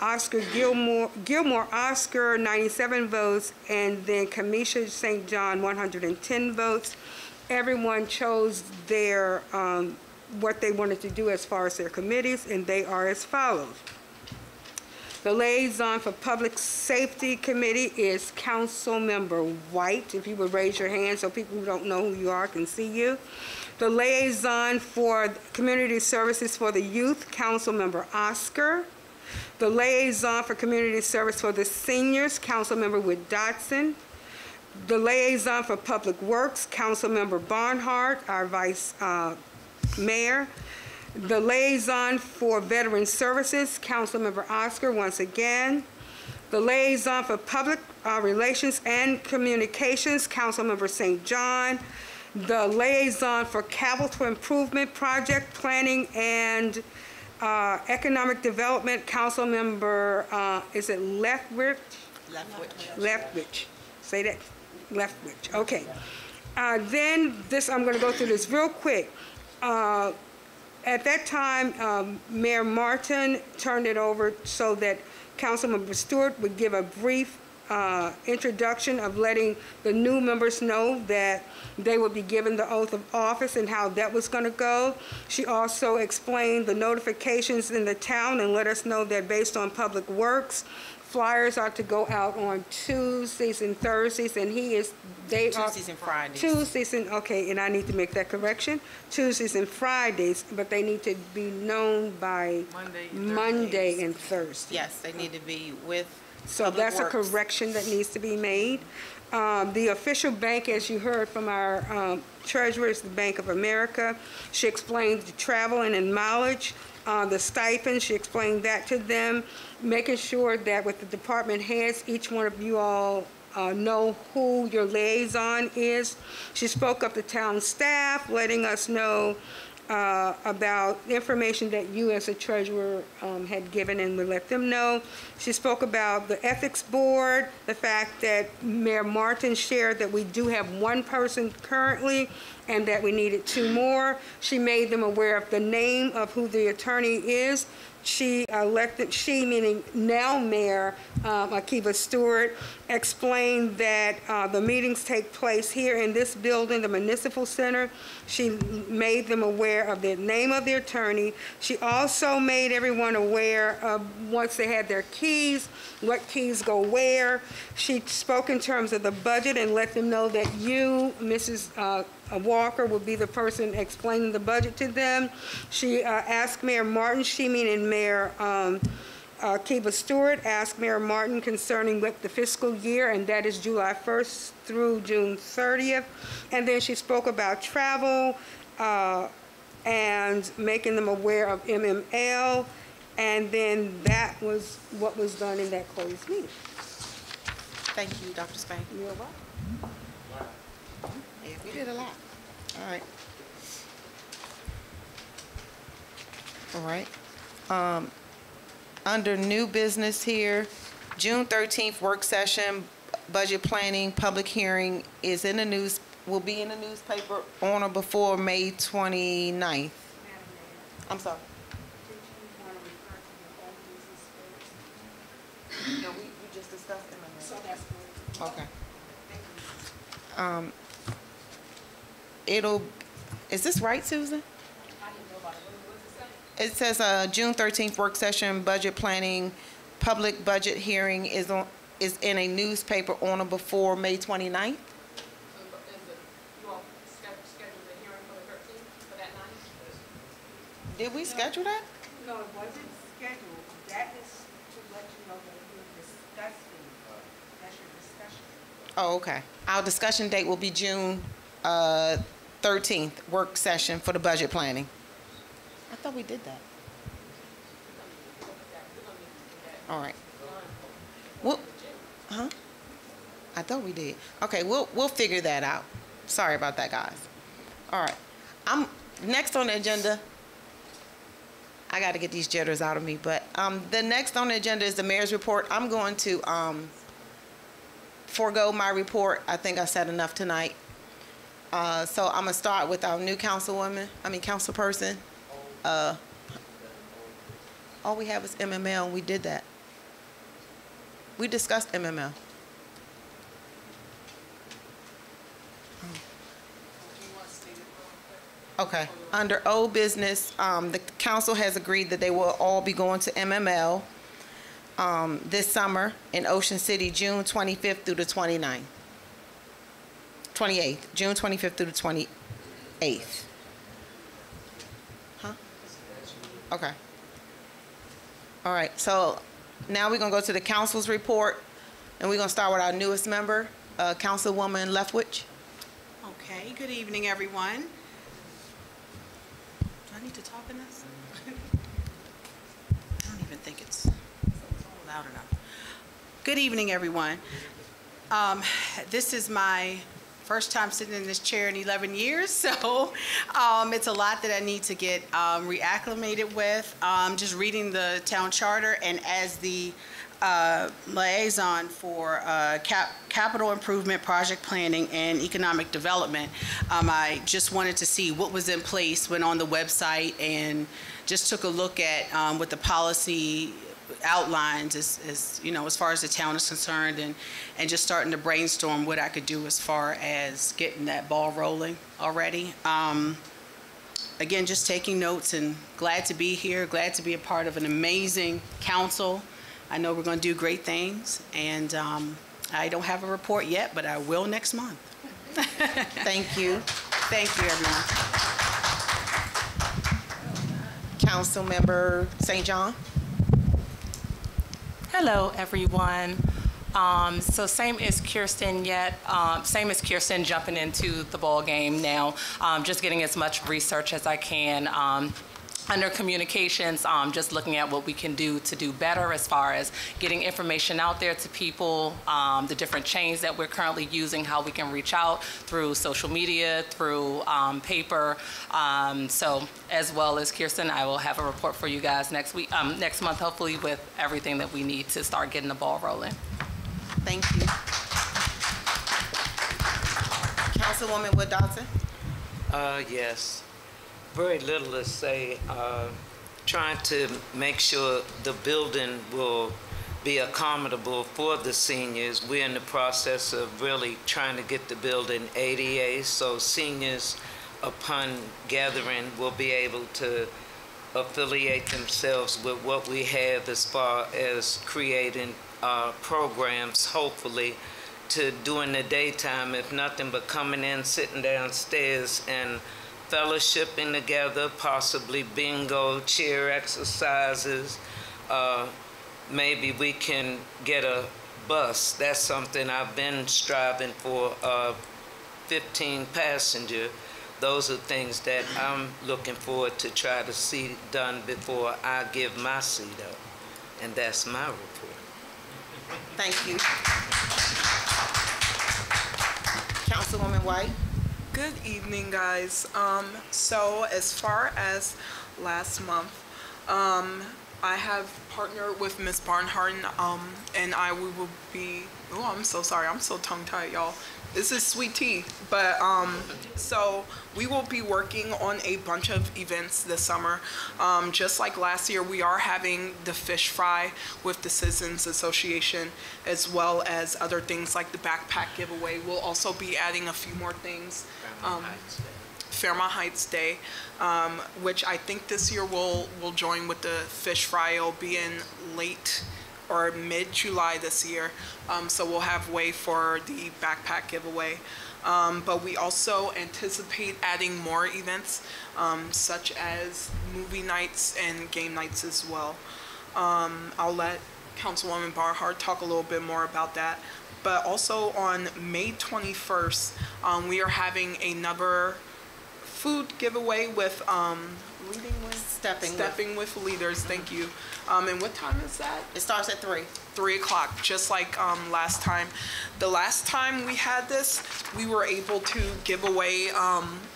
Oscar Gilmore Oscar, 97 votes, and then Kamisha St. John, 110 votes. Everyone chose their, what they wanted to do as far as their committees, and they are as follows. The liaison for Public Safety Committee is Councilmember White. If you would raise your hand so people who don't know who you are can see you. The liaison for Community Services for the Youth, Councilmember Oscar. The liaison for Community Service for the Seniors, Councilmember Wood-Dotson. The liaison for Public Works, Councilmember Barnhart, our Vice Mayor. The liaison for Veteran Services, Councilmember Oscar, once again. The liaison for Public Relations and Communications, Councilmember St. John. The liaison for Capital Improvement Project Planning and Economic Development, Councilmember, is it Leftwich? Leftwich. Say that, Leftwich, okay. Then this, I'm gonna go through this real quick. At that time, Mayor Martin turned it over so that Councilmember Stewart would give a brief introduction of letting the new members know that they would be given the oath of office and how that was going to go. She also explained the notifications in the town and let us know that based on Public Works, flyers are to go out on Tuesdays and Thursdays, and Tuesdays and Fridays. Tuesdays and, okay, and I need to make that correction. Tuesdays and Fridays, but they need to be known by Monday and Thursday. Yes, they need to be with So Public that's Works. a correction that needs to be made. The official bank, as you heard from our treasurer, is the Bank of America. She explained the travel and in mileage, the stipend, she explained that to them, making sure that with the department heads, each one of you all know who your liaison is. She spoke up to town staff, letting us know about information that you as a treasurer had given, and we let them know. She spoke about the ethics board, the fact that Mayor Martin shared that we do have one person currently and that we needed 2 more. She made them aware of the name of who the attorney is. She she meaning now Mayor Akiva Stewart, explained that the meetings take place here in this building, the Municipal Center. She made them aware of the name of the attorney. She also made everyone aware of, once they had their keys, what keys go where. She spoke in terms of the budget and let them know that you, Mrs. Walker, will be the person explaining the budget to them. She asked Mayor Martin, she meaning Mayor Akiva Stewart, asked Mayor Martin concerning what the fiscal year, and that is July 1st through June 30th. And then she spoke about travel and making them aware of MML, and then that was what was done in that closed meeting. Thank you, Dr. Spain. You're welcome. Yeah, we did a lot. All right. All right. Under new business here, June 13th work session, budget planning, public hearing is in the news, will be in the newspaper on or before May 29th. I'm sorry. No, we just discussed it. So that's Okay. Is this right, Susan? It says June 13th work session, budget planning, public budget hearing is in a newspaper on or before May 29th? Did we schedule that? No, it wasn't scheduled. That is to let you know that we're discussing. That's your discussion. Oh, okay. Our discussion date will be June 13th, work session for the budget planning. I thought we did that. All right. Well, huh? I thought we did. Okay, we'll figure that out. Sorry about that, guys. All right. I'm next on the agenda. I got to get these jitters out of me, but the next on the agenda is the mayor's report. I'm going to forego my report. I think I said enough tonight. So I'm gonna start with our new councilperson. All we have is MML, and we did that. We discussed MML. Okay. Under old business, the council has agreed that they will all be going to MML this summer in Ocean City, June 25th through the 28th. June 25th through the 28th. Huh? Okay. All right. So now we're going to go to the council's report, and we're going to start with our newest member, Councilwoman Leftwich. Okay. Good evening, everyone. Do I need to talk in this? I don't even think it's loud enough. Good evening, everyone. This is my first time sitting in this chair in 11 years, so it's a lot that I need to get reacclimated with. Just reading the town charter, and as the liaison for capital improvement, project planning, and economic development, I just wanted to see what was in place, went on the website, and just took a look at what the policy outlines as you know, as far as the town is concerned, and just starting to brainstorm what I could do as far as getting that ball rolling already. Again, just taking notes, and glad to be here, glad to be a part of an amazing council. I know we're going to do great things, and I don't have a report yet, but I will next month. Thank you. Thank you, everyone. Councilmember St. John. Hello, everyone. So same as Kirsten jumping into the ball game now, just getting as much research as I can. Under communications, just looking at what we can do to do better as far as getting information out there to people, the different chains that we're currently using, how we can reach out through social media, through paper. So as well as Kirsten, I will have a report for you guys next month, hopefully, with everything that we need to start getting the ball rolling. Thank you. Councilwoman Wood Dodson? Yes. Very little to say. Trying to make sure the building will be accommodable for the seniors. We're in the process of really trying to get the building ADA, so seniors, upon gathering, will be able to affiliate themselves with what we have as far as creating programs, hopefully, to do in the daytime, if nothing but coming in, sitting downstairs, and fellowshipping together, possibly bingo, cheer exercises. Maybe we can get a bus. That's something I've been striving for, 15 passenger. Those are things that I'm looking forward to try to see done before I give my seat up. And that's my report. Thank you. Councilwoman White? Good evening, guys. So as far as last month, I have partnered with Ms. Barnhart, and we will be, oh, I'm so sorry, I'm so tongue-tied, y'all. This is sweet tea, but so we will be working on a bunch of events this summer. Just like last year, we are having the fish fry with the Citizens Association, as well as other things like the backpack giveaway. We'll also be adding a few more things. Fairmount Heights Day, which I think this year we'll join with the fish fry. It'll be in late or mid-July this year, so we'll have way for the backpack giveaway. But we also anticipate adding more events, such as movie nights and game nights as well. I'll let Councilwoman Barnhart talk a little bit more about that. But also on May 21st, we are having another food giveaway with Stepping with Leaders. Thank you. And what time is that? It starts at 3. 3 o'clock, just like last time. The last time we had this, we were able to give away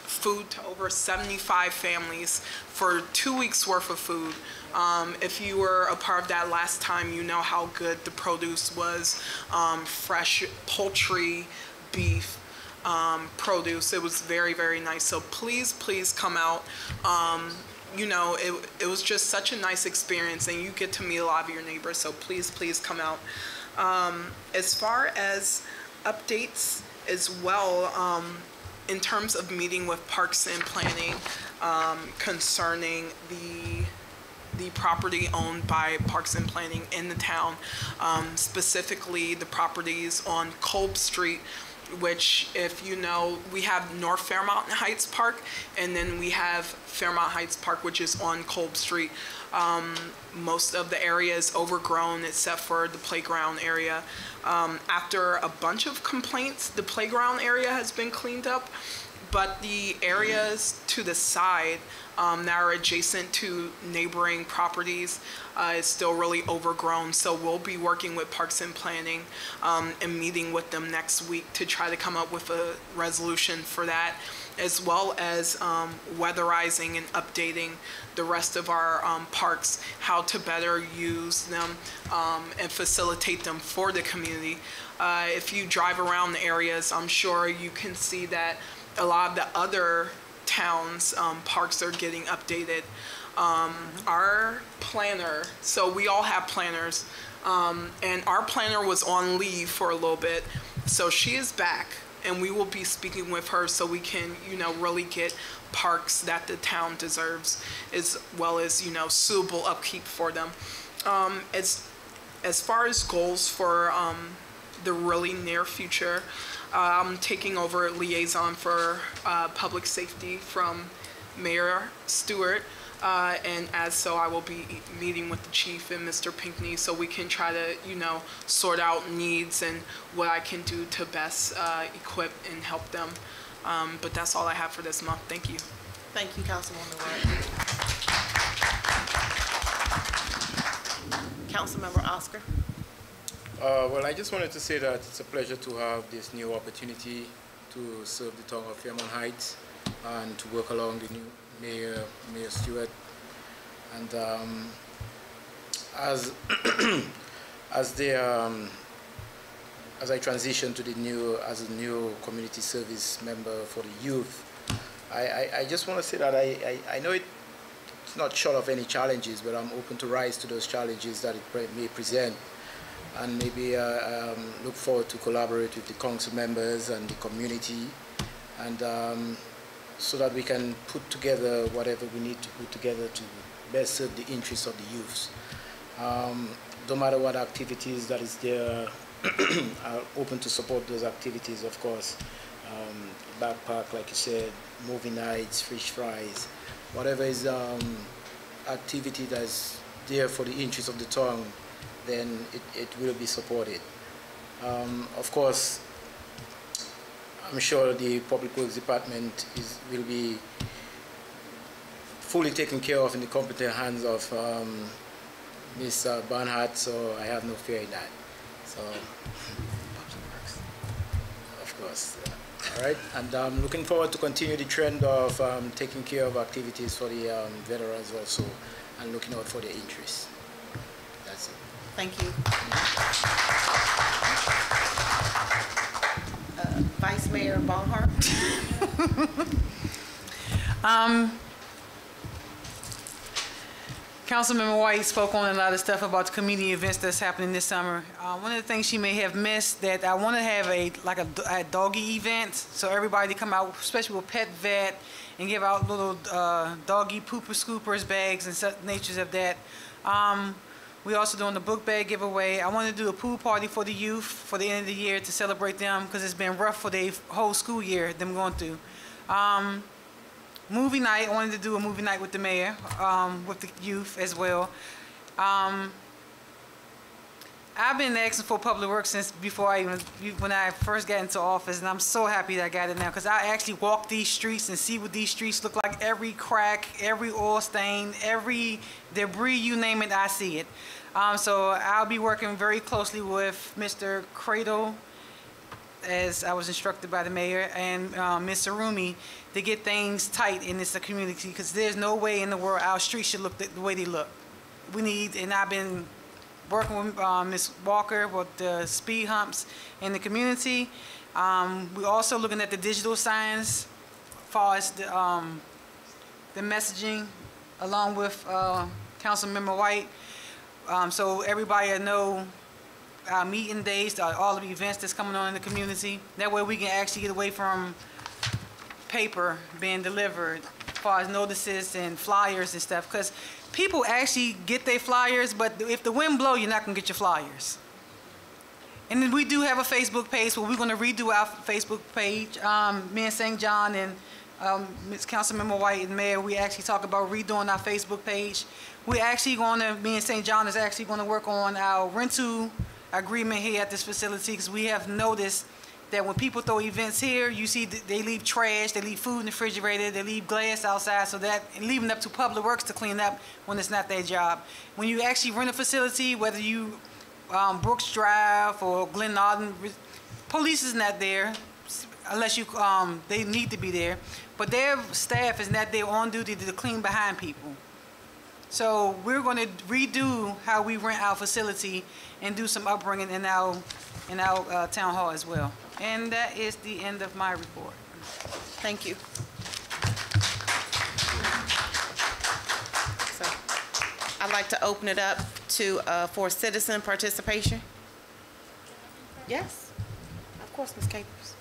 food to over 75 families for 2 weeks worth of food. If you were a part of that last time, you know how good the produce was. Fresh poultry, beef, produce. It was very, very nice. So please, please come out. You know, it was just such a nice experience, and you get to meet a lot of your neighbors. So please, please come out. As far as updates as well, in terms of meeting with Parks and Planning concerning the property owned by Parks and Planning in the town, specifically the properties on Kolb Street, which, if you know, we have North Fairmount Heights Park, and then we have Fairmount Heights Park, which is on Kolb Street. Most of the area is overgrown except for the playground area. After a bunch of complaints, the playground area has been cleaned up, but the areas to the side that are adjacent to neighboring properties is still really overgrown. So we'll be working with Parks and Planning and meeting with them next week to try to come up with a resolution for that, as well as weatherizing and updating the rest of our parks, how to better use them and facilitate them for the community. If you drive around the areas, I'm sure you can see that a lot of the other towns' parks are getting updated. Our planner, so we all have planners, and our planner was on leave for a little bit, so she is back, and we will be speaking with her so we can, you know, really get parks that the town deserves, as well as, you know, suitable upkeep for them. As far as goals for the really near future, I'm taking over liaison for public safety from Mayor Stewart. And as so, I will be meeting with the chief and Mr. Pinckney so we can try to, sort out needs and what I can do to best equip and help them. But that's all I have for this month. Thank you. Thank you, Councilwoman Ward. Councilmember Oscar. Well, I just wanted to say that it's a pleasure to have this new opportunity to serve the town of Fairmount Heights and to work along the new Mayor Stewart. And as I transition to as a new community service member for the youth, I just want to say that I know it's not short of any challenges, but I'm open to rise to those challenges that it may present, and maybe look forward to collaborate with the council members and the community, and so that we can put together whatever we need to put together to best serve the interests of the youths. No matter what activities that is there, I'm open to support those activities, of course. Backpack, like you said, movie nights, fish fries, whatever is activity that's there for the interest of the town, then it will be supported. Of course, I'm sure the Public Works Department will be fully taken care of in the competent hands of Ms. Barnhart, so I have no fear in that. So, of course. All right, and I'm looking forward to continue the trend of taking care of activities for the veterans also, and looking out for their interests. That's it. Thank you. Vice Mayor Barnhart. Councilmember White spoke on a lot of stuff about the community events that's happening this summer. One of the things she may have missed, that I want to have a doggy event, so everybody come out, especially with Pet Vet, and give out little doggy pooper scoopers bags and such natures of that. We also doing the book bag giveaway. I want to do a pool party for the youth for the end of the year to celebrate them, because it's been rough for the whole school year, them going through. Movie night, I wanted to do a movie night with the mayor, with the youth as well. I've been asking for public works since when I first got into office, and I'm so happy that I got it now, because I actually walk these streets and see what these streets look like. Every crack, every oil stain, every debris, you name it, I see it. So I'll be working very closely with Mr. Cradle, as I was instructed by the mayor, and Ms. Arumi, to get things tight in this community, because there's no way in the world our streets should look the way they look. We need, and I've been working with Ms. Walker with the speed humps in the community. We're also looking at the digital signs, as far as the messaging, along with Councilmember White, so everybody will know our meeting days, all of the events that's coming on in the community. That way we can actually get away from paper being delivered, as far as notices and flyers and stuff, because people actually get their flyers, but if the wind blows, you're not going to get your flyers. And then we do have a Facebook page, but we're going to redo our Facebook page. Me and St. John and Ms. Councilmember White and Mayor, we actually talk about redoing our Facebook page. We're actually going to, me and St. John is actually going to work on our rental agreement here at this facility, because we have noticed that when people throw events here, you see they leave trash, they leave food in the refrigerator, they leave glass outside, so that, and leaving it up to Public Works to clean up when it's not their job. When you actually rent a facility, whether you Brooks Drive or Glen Arden, police is not there unless you they need to be there, but their staff is not there on duty to clean behind people. So we're going to redo how we rent our facility and do some upbringing in our town hall as well. And that is the end of my report. Thank you. So I'd like to open it up to for citizen participation. Yes, of course, Ms. Capers.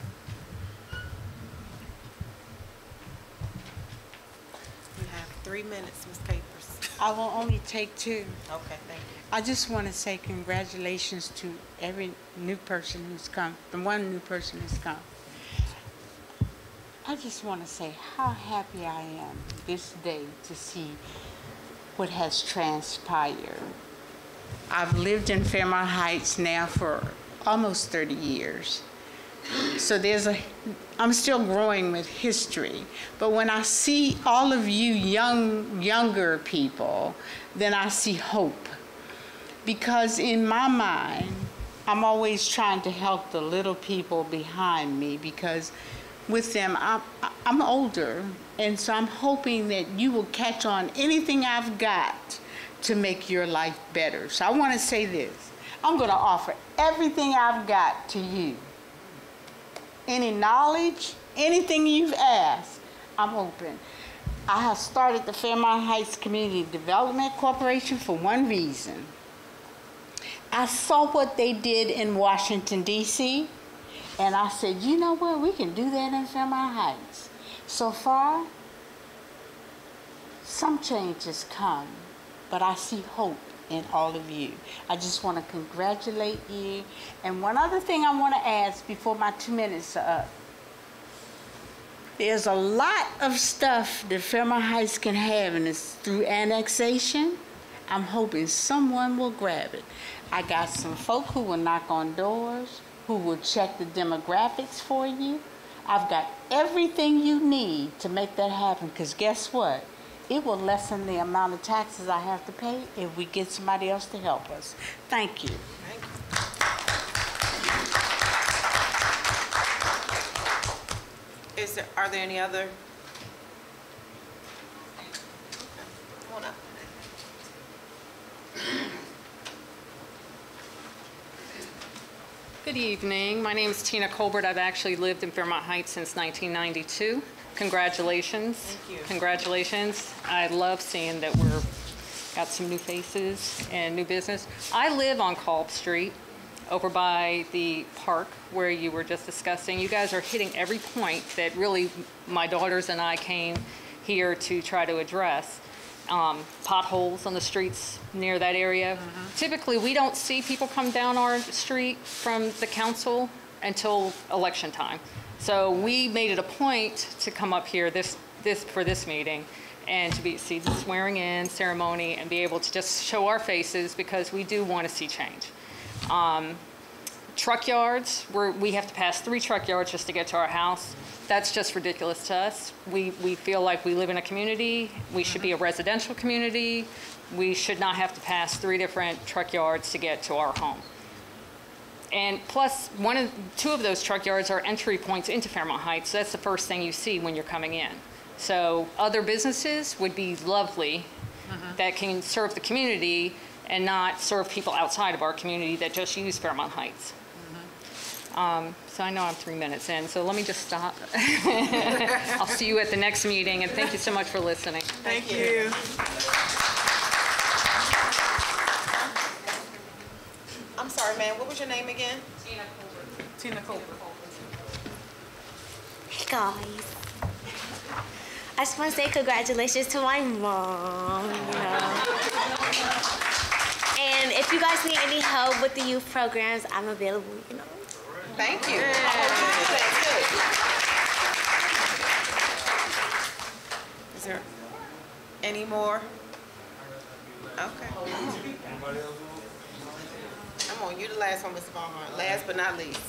You have 3 minutes, Ms. Capers. I will only take 2. Okay, thank you. I just want to say congratulations to every new person who's come, the one new person who's come. I just want to say how happy I am this day to see what has transpired. I've lived in Fairmount Heights now for almost 30 years. So I'm still growing with history. But when I see all of you younger people, then I see hope. Because in my mind, I'm always trying to help the little people behind me, because with them, I'm older, and so I'm hoping that you will catch on anything I've got to make your life better. So I want to say this. I'm going to offer everything I've got to you. Any knowledge, anything you've asked, I'm open. I have started the Fairmount Heights Community Development Corporation for one reason. I saw what they did in Washington, D.C., and I said, you know what, we can do that in Fairmount Heights. So far, some change has come, but I see hope in all of you. I just want to congratulate you. And one other thing I want to ask before my 2 minutes are up. There's a lot of stuff that Fairmount Heights can have, and it's through annexation. I'm hoping someone will grab it. I got some folk who will knock on doors, who will check the demographics for you. I've got everything you need to make that happen, because guess what? It will lessen the amount of taxes I have to pay if we get somebody else to help us. Thank you. Are there any other? Come on up. Good evening. My name is Tina Colbert. I've actually lived in Fairmount Heights since 1992. Congratulations. Thank you. Congratulations. I love seeing that we're got some new faces and new business. I live on Culp Street over by the park where you were just discussing. You guys are hitting every point that really my daughters and I came here to try to address. Potholes on the streets near that area. Typically, we don't see people come down our street from the council until election time. So we made it a point to come up here for this meeting and to see the swearing in ceremony and be able to just show our faces, because we do want to see change. Truck yards, we have to pass 3 truck yards just to get to our house. That's just ridiculous to us. We feel like we live in a community. We should be a residential community. We should not have to pass 3 different truck yards to get to our home. And plus, 2 of those truck yards are entry points into Fairmount Heights. So that's the first thing you see when you're coming in. So other businesses would be lovely that can serve the community and not serve people outside of our community that just use Fairmount Heights. So I know I'm 3 minutes in, so let me just stop. I'll see you at the next meeting, and thank you so much for listening. Thank you. I'm sorry, ma'am. What was your name again? Tina Colbert. Tina Colbert. Hey guys. I just want to say congratulations to my mom, you know. And if you guys need any help with the youth programs, I'm available, you know. Thank you. Is there any more? Okay. Come on, you the last one, Mr. Barnhart. Last but not least.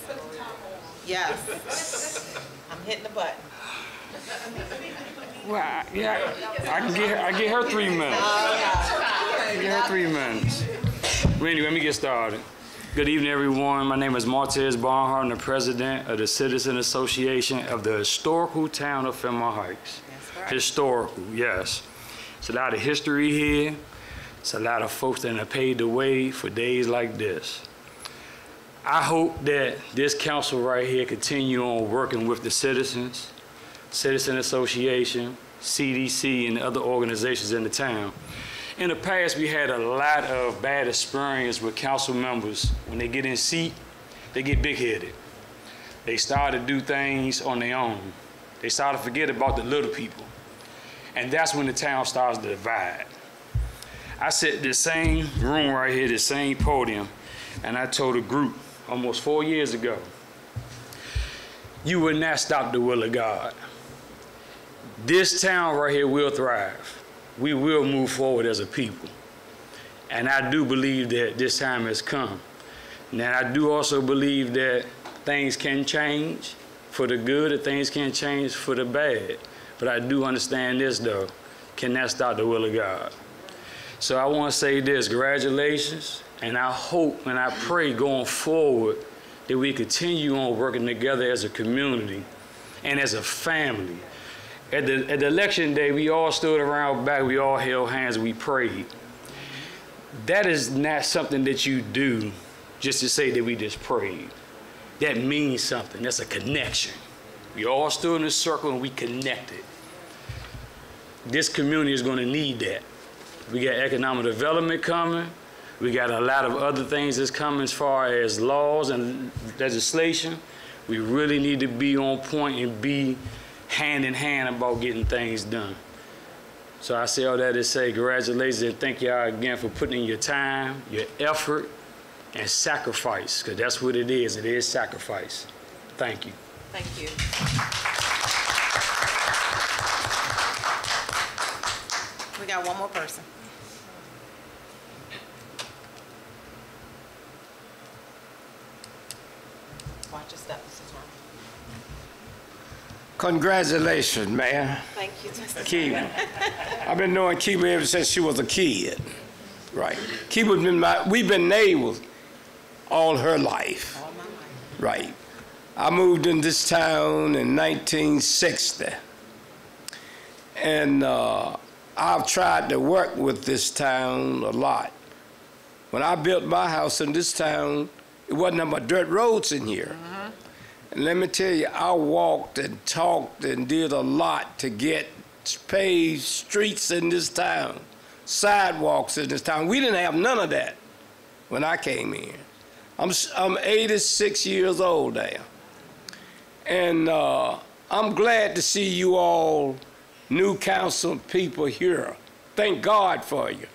Yes. I'm hitting the button. Well, yeah, I get her 3 minutes. I get her 3 minutes. Well, anyway, let me get started. Good evening, everyone. My name is Martez Barnhart. I'm the president of the Citizen Association of the historical town of Fairmount Heights. That's right. Historical, yes. It's a lot of history here. It's a lot of folks that have paved the way for days like this. I hope that this council right here continue on working with the citizens, Citizen Association, CDC, and other organizations in the town. In the past, we had a lot of bad experience with council members. When they get in seat, they get big-headed. They start to do things on their own. They start to forget about the little people. And that's when the town starts to divide. I sat in this same room right here, this same podium, and I told a group almost 4 years ago, you will not stop the will of God. This town right here will thrive. we will move forward as a people. And I do believe that this time has come. Now, I do also believe that things can change for the good, and things can change for the bad. But I do understand this, though. Cannot stop the will of God. So I want to say this, congratulations, and I hope and I pray going forward that we continue on working together as a community and as a family. At the election day, we all stood around back, we all held hands, we prayed. That is not something that you do just to say that we just prayed. That means something, that's a connection. We all stood in a circle and we connected. This community is gonna need that. We got economic development coming. We got a lot of other things that's coming as far as laws and legislation. We really need to be on point and be hand in hand about getting things done. So I say all that to say congratulations and thank y'all again for putting in your time, your effort, and sacrifice, because that's what it is sacrifice. Thank you. Thank you. We got one more person. Watch your step, Mrs. Warren. Congratulations, Mayor. Thank you, Mr. Kiva. I've been knowing Kiva ever since she was a kid. Right. Kiva's been we've been neighbors all her life. All my life. Right. I moved in this town in 1960. And I've tried to work with this town a lot. When I built my house in this town, it wasn't nothing but dirt roads in here. And let me tell you, I walked and talked and did a lot to get paved streets in this town, sidewalks in this town. We didn't have none of that when I came in. I'm 86 years old now. And I'm glad to see you all new council people here. Thank God for you.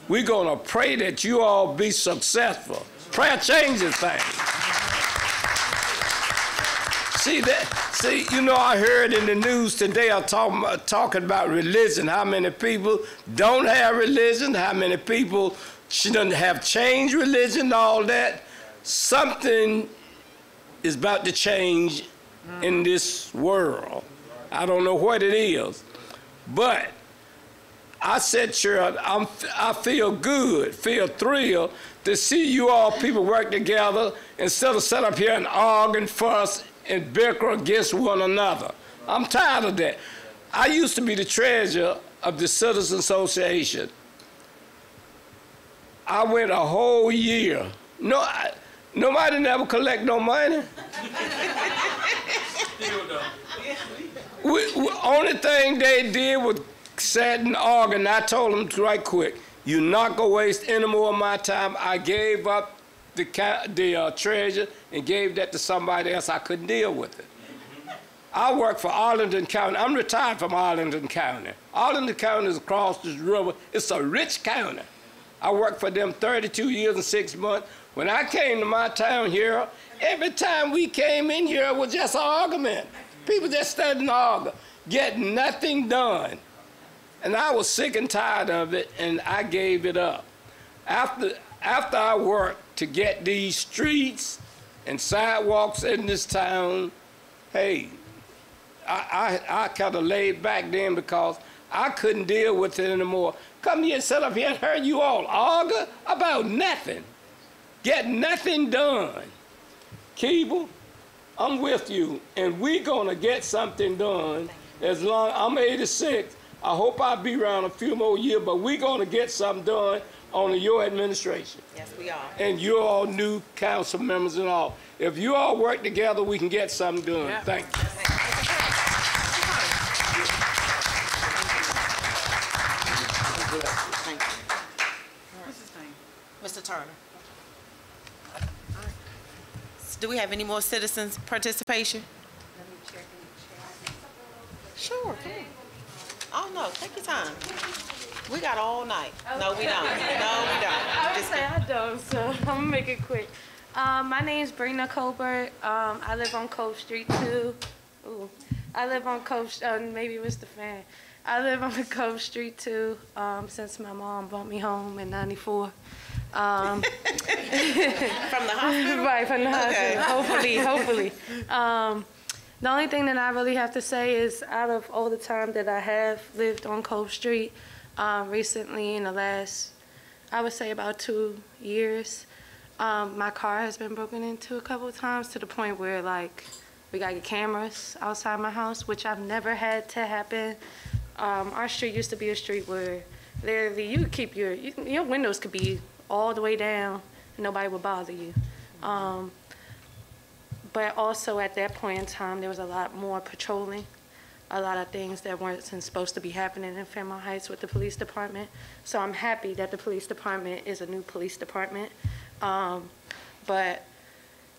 We're gonna pray that you all be successful. Prayer changes things. See, you know, I heard in the news today, I'm talking about religion, how many people don't have religion, how many people shouldn't have changed religion, all that. Something is about to change in this world. I don't know what it is, but I said, sure, I feel good, feel thrilled to see you all people work together instead of sit up here and argue and fuss and bicker against one another. I'm tired of that. I used to be the treasurer of the Citizens Association. I went a whole year. Nobody never collect no money. Only thing they did was sat and argue, and I told them right quick, you're not gonna waste any more of my time. I gave up the treasure and gave that to somebody else. I couldn't deal with it. I work for Arlington County. I'm retired from Arlington County. Arlington County is across this river. It's a rich county. I worked for them 32 years and 6 months. When I came to my town here, every time we came in here, it was just an argument. People just standing and argue, get nothing done. And I was sick and tired of it, and I gave it up. After I worked to get these streets and sidewalks in this town, hey, I kind of laid back then because I couldn't deal with it anymore. Come here and sit up here and hear you all argue about nothing. Get nothing done. Keeble, I'm with you, and we're gonna get something done. As long, I'm 86, I hope I'll be around a few more years, but we're gonna get something done on your administration. Yes, we are. And you're all new council members and all. If you all work together, we can get something done. Yeah. Thank you. Thank you. What's his name? Mr. Turner. Do we have any more citizens participation? Sure, come on. Oh, no, take your time. We got all night. No, we don't. No, we don't. I would say I don't, so I'm gonna make it quick. My name's Brina Colbert. I live on Cove Street too. Ooh, I live on Cove. Maybe Mr. Fan. I live on the Cove Street too, since my mom brought me home in '94. From the hospital? Right, from the Okay. hospital. Hopefully. The only thing that I really have to say is, out of all the time that I have lived on Cove Street, recently in the last, I would say about 2 years, my car has been broken into a couple of times, to the point where like we gotta get cameras outside my house, which I've never had to happen. Our street used to be a street where literally you could keep your windows could be all the way down and nobody would bother you. But also at that point in time, there was a lot more patrolling, a lot of things that weren't supposed to be happening in Fairmount Heights with the police department. So I'm happy that the police department is a new police department. But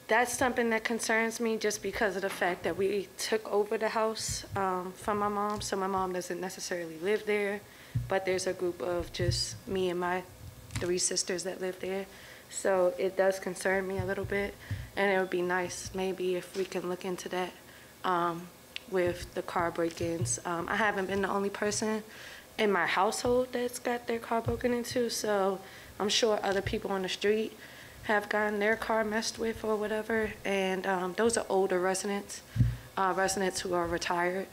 that's something that concerns me, just because of the fact that we took over the house from my mom. So my mom doesn't necessarily live there, but there's a group of just me and my 3 sisters that live there. So it does concern me a little bit, and it would be nice maybe if we can look into that with the car break-ins. I haven't been the only person in my household that's got their car broken into, so I'm sure other people on the street have gotten their car messed with or whatever, and those are older residents, residents who are retired.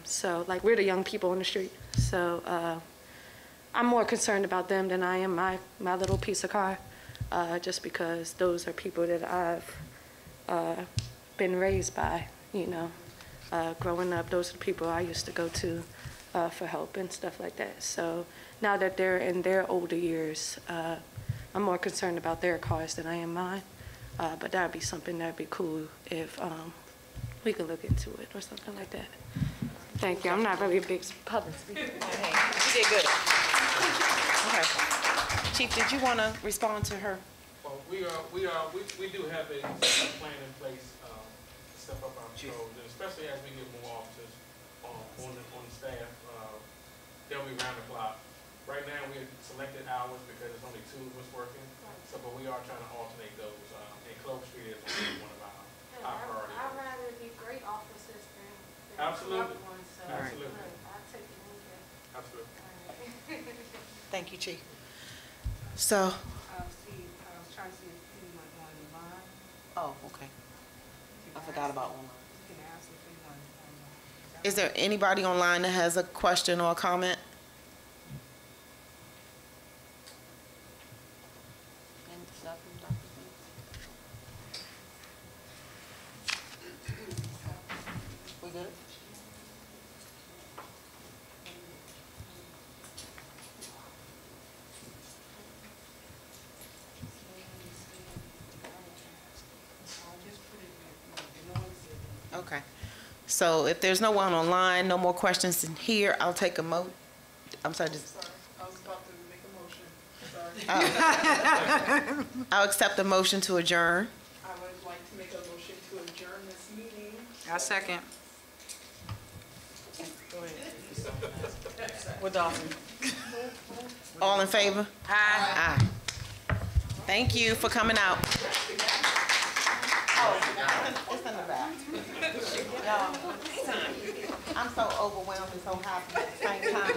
So like, we're the young people on the street, so I'm more concerned about them than I am my little piece of car, just because those are people that I've been raised by, you know. Growing up, those are the people I used to go to for help and stuff like that. So now that they're in their older years, I'm more concerned about their cars than I am mine. But that would be something that would be cool if we could look into it or something like that. Thank you. I'm not really a big public speaker. You did good. Okay. Chief, did you want to respond to her? Well, we do have a plan in place to step up our patrols, and especially as we get more officers on the staff, they'll be round the clock. Right now, we have selected hours because it's only 2 of us working, so but we are trying to alternate those. And Clove Street is one of our priorities. I'd rather be great officers than Absolutely. loved ones, so Absolutely. I'll take it any day. Absolutely. Thank you, Chief. So, I was trying to see if anyone wanted mine. oh, okay. I forgot about online. You can ask if anyone online. Is there anybody online that has a question or a comment? We good? Okay. So if there's no one online, no more questions in here, I'll take a I'm sorry. I was about to make a motion. Sorry. I'll accept a motion to adjourn. I would like to make a motion to adjourn this meeting. I second. Go ahead. With Dawson. All in favor? Aye. Aye. Thank you for coming out. Oh, it's in the back. I'm so overwhelmed and so happy at the same time.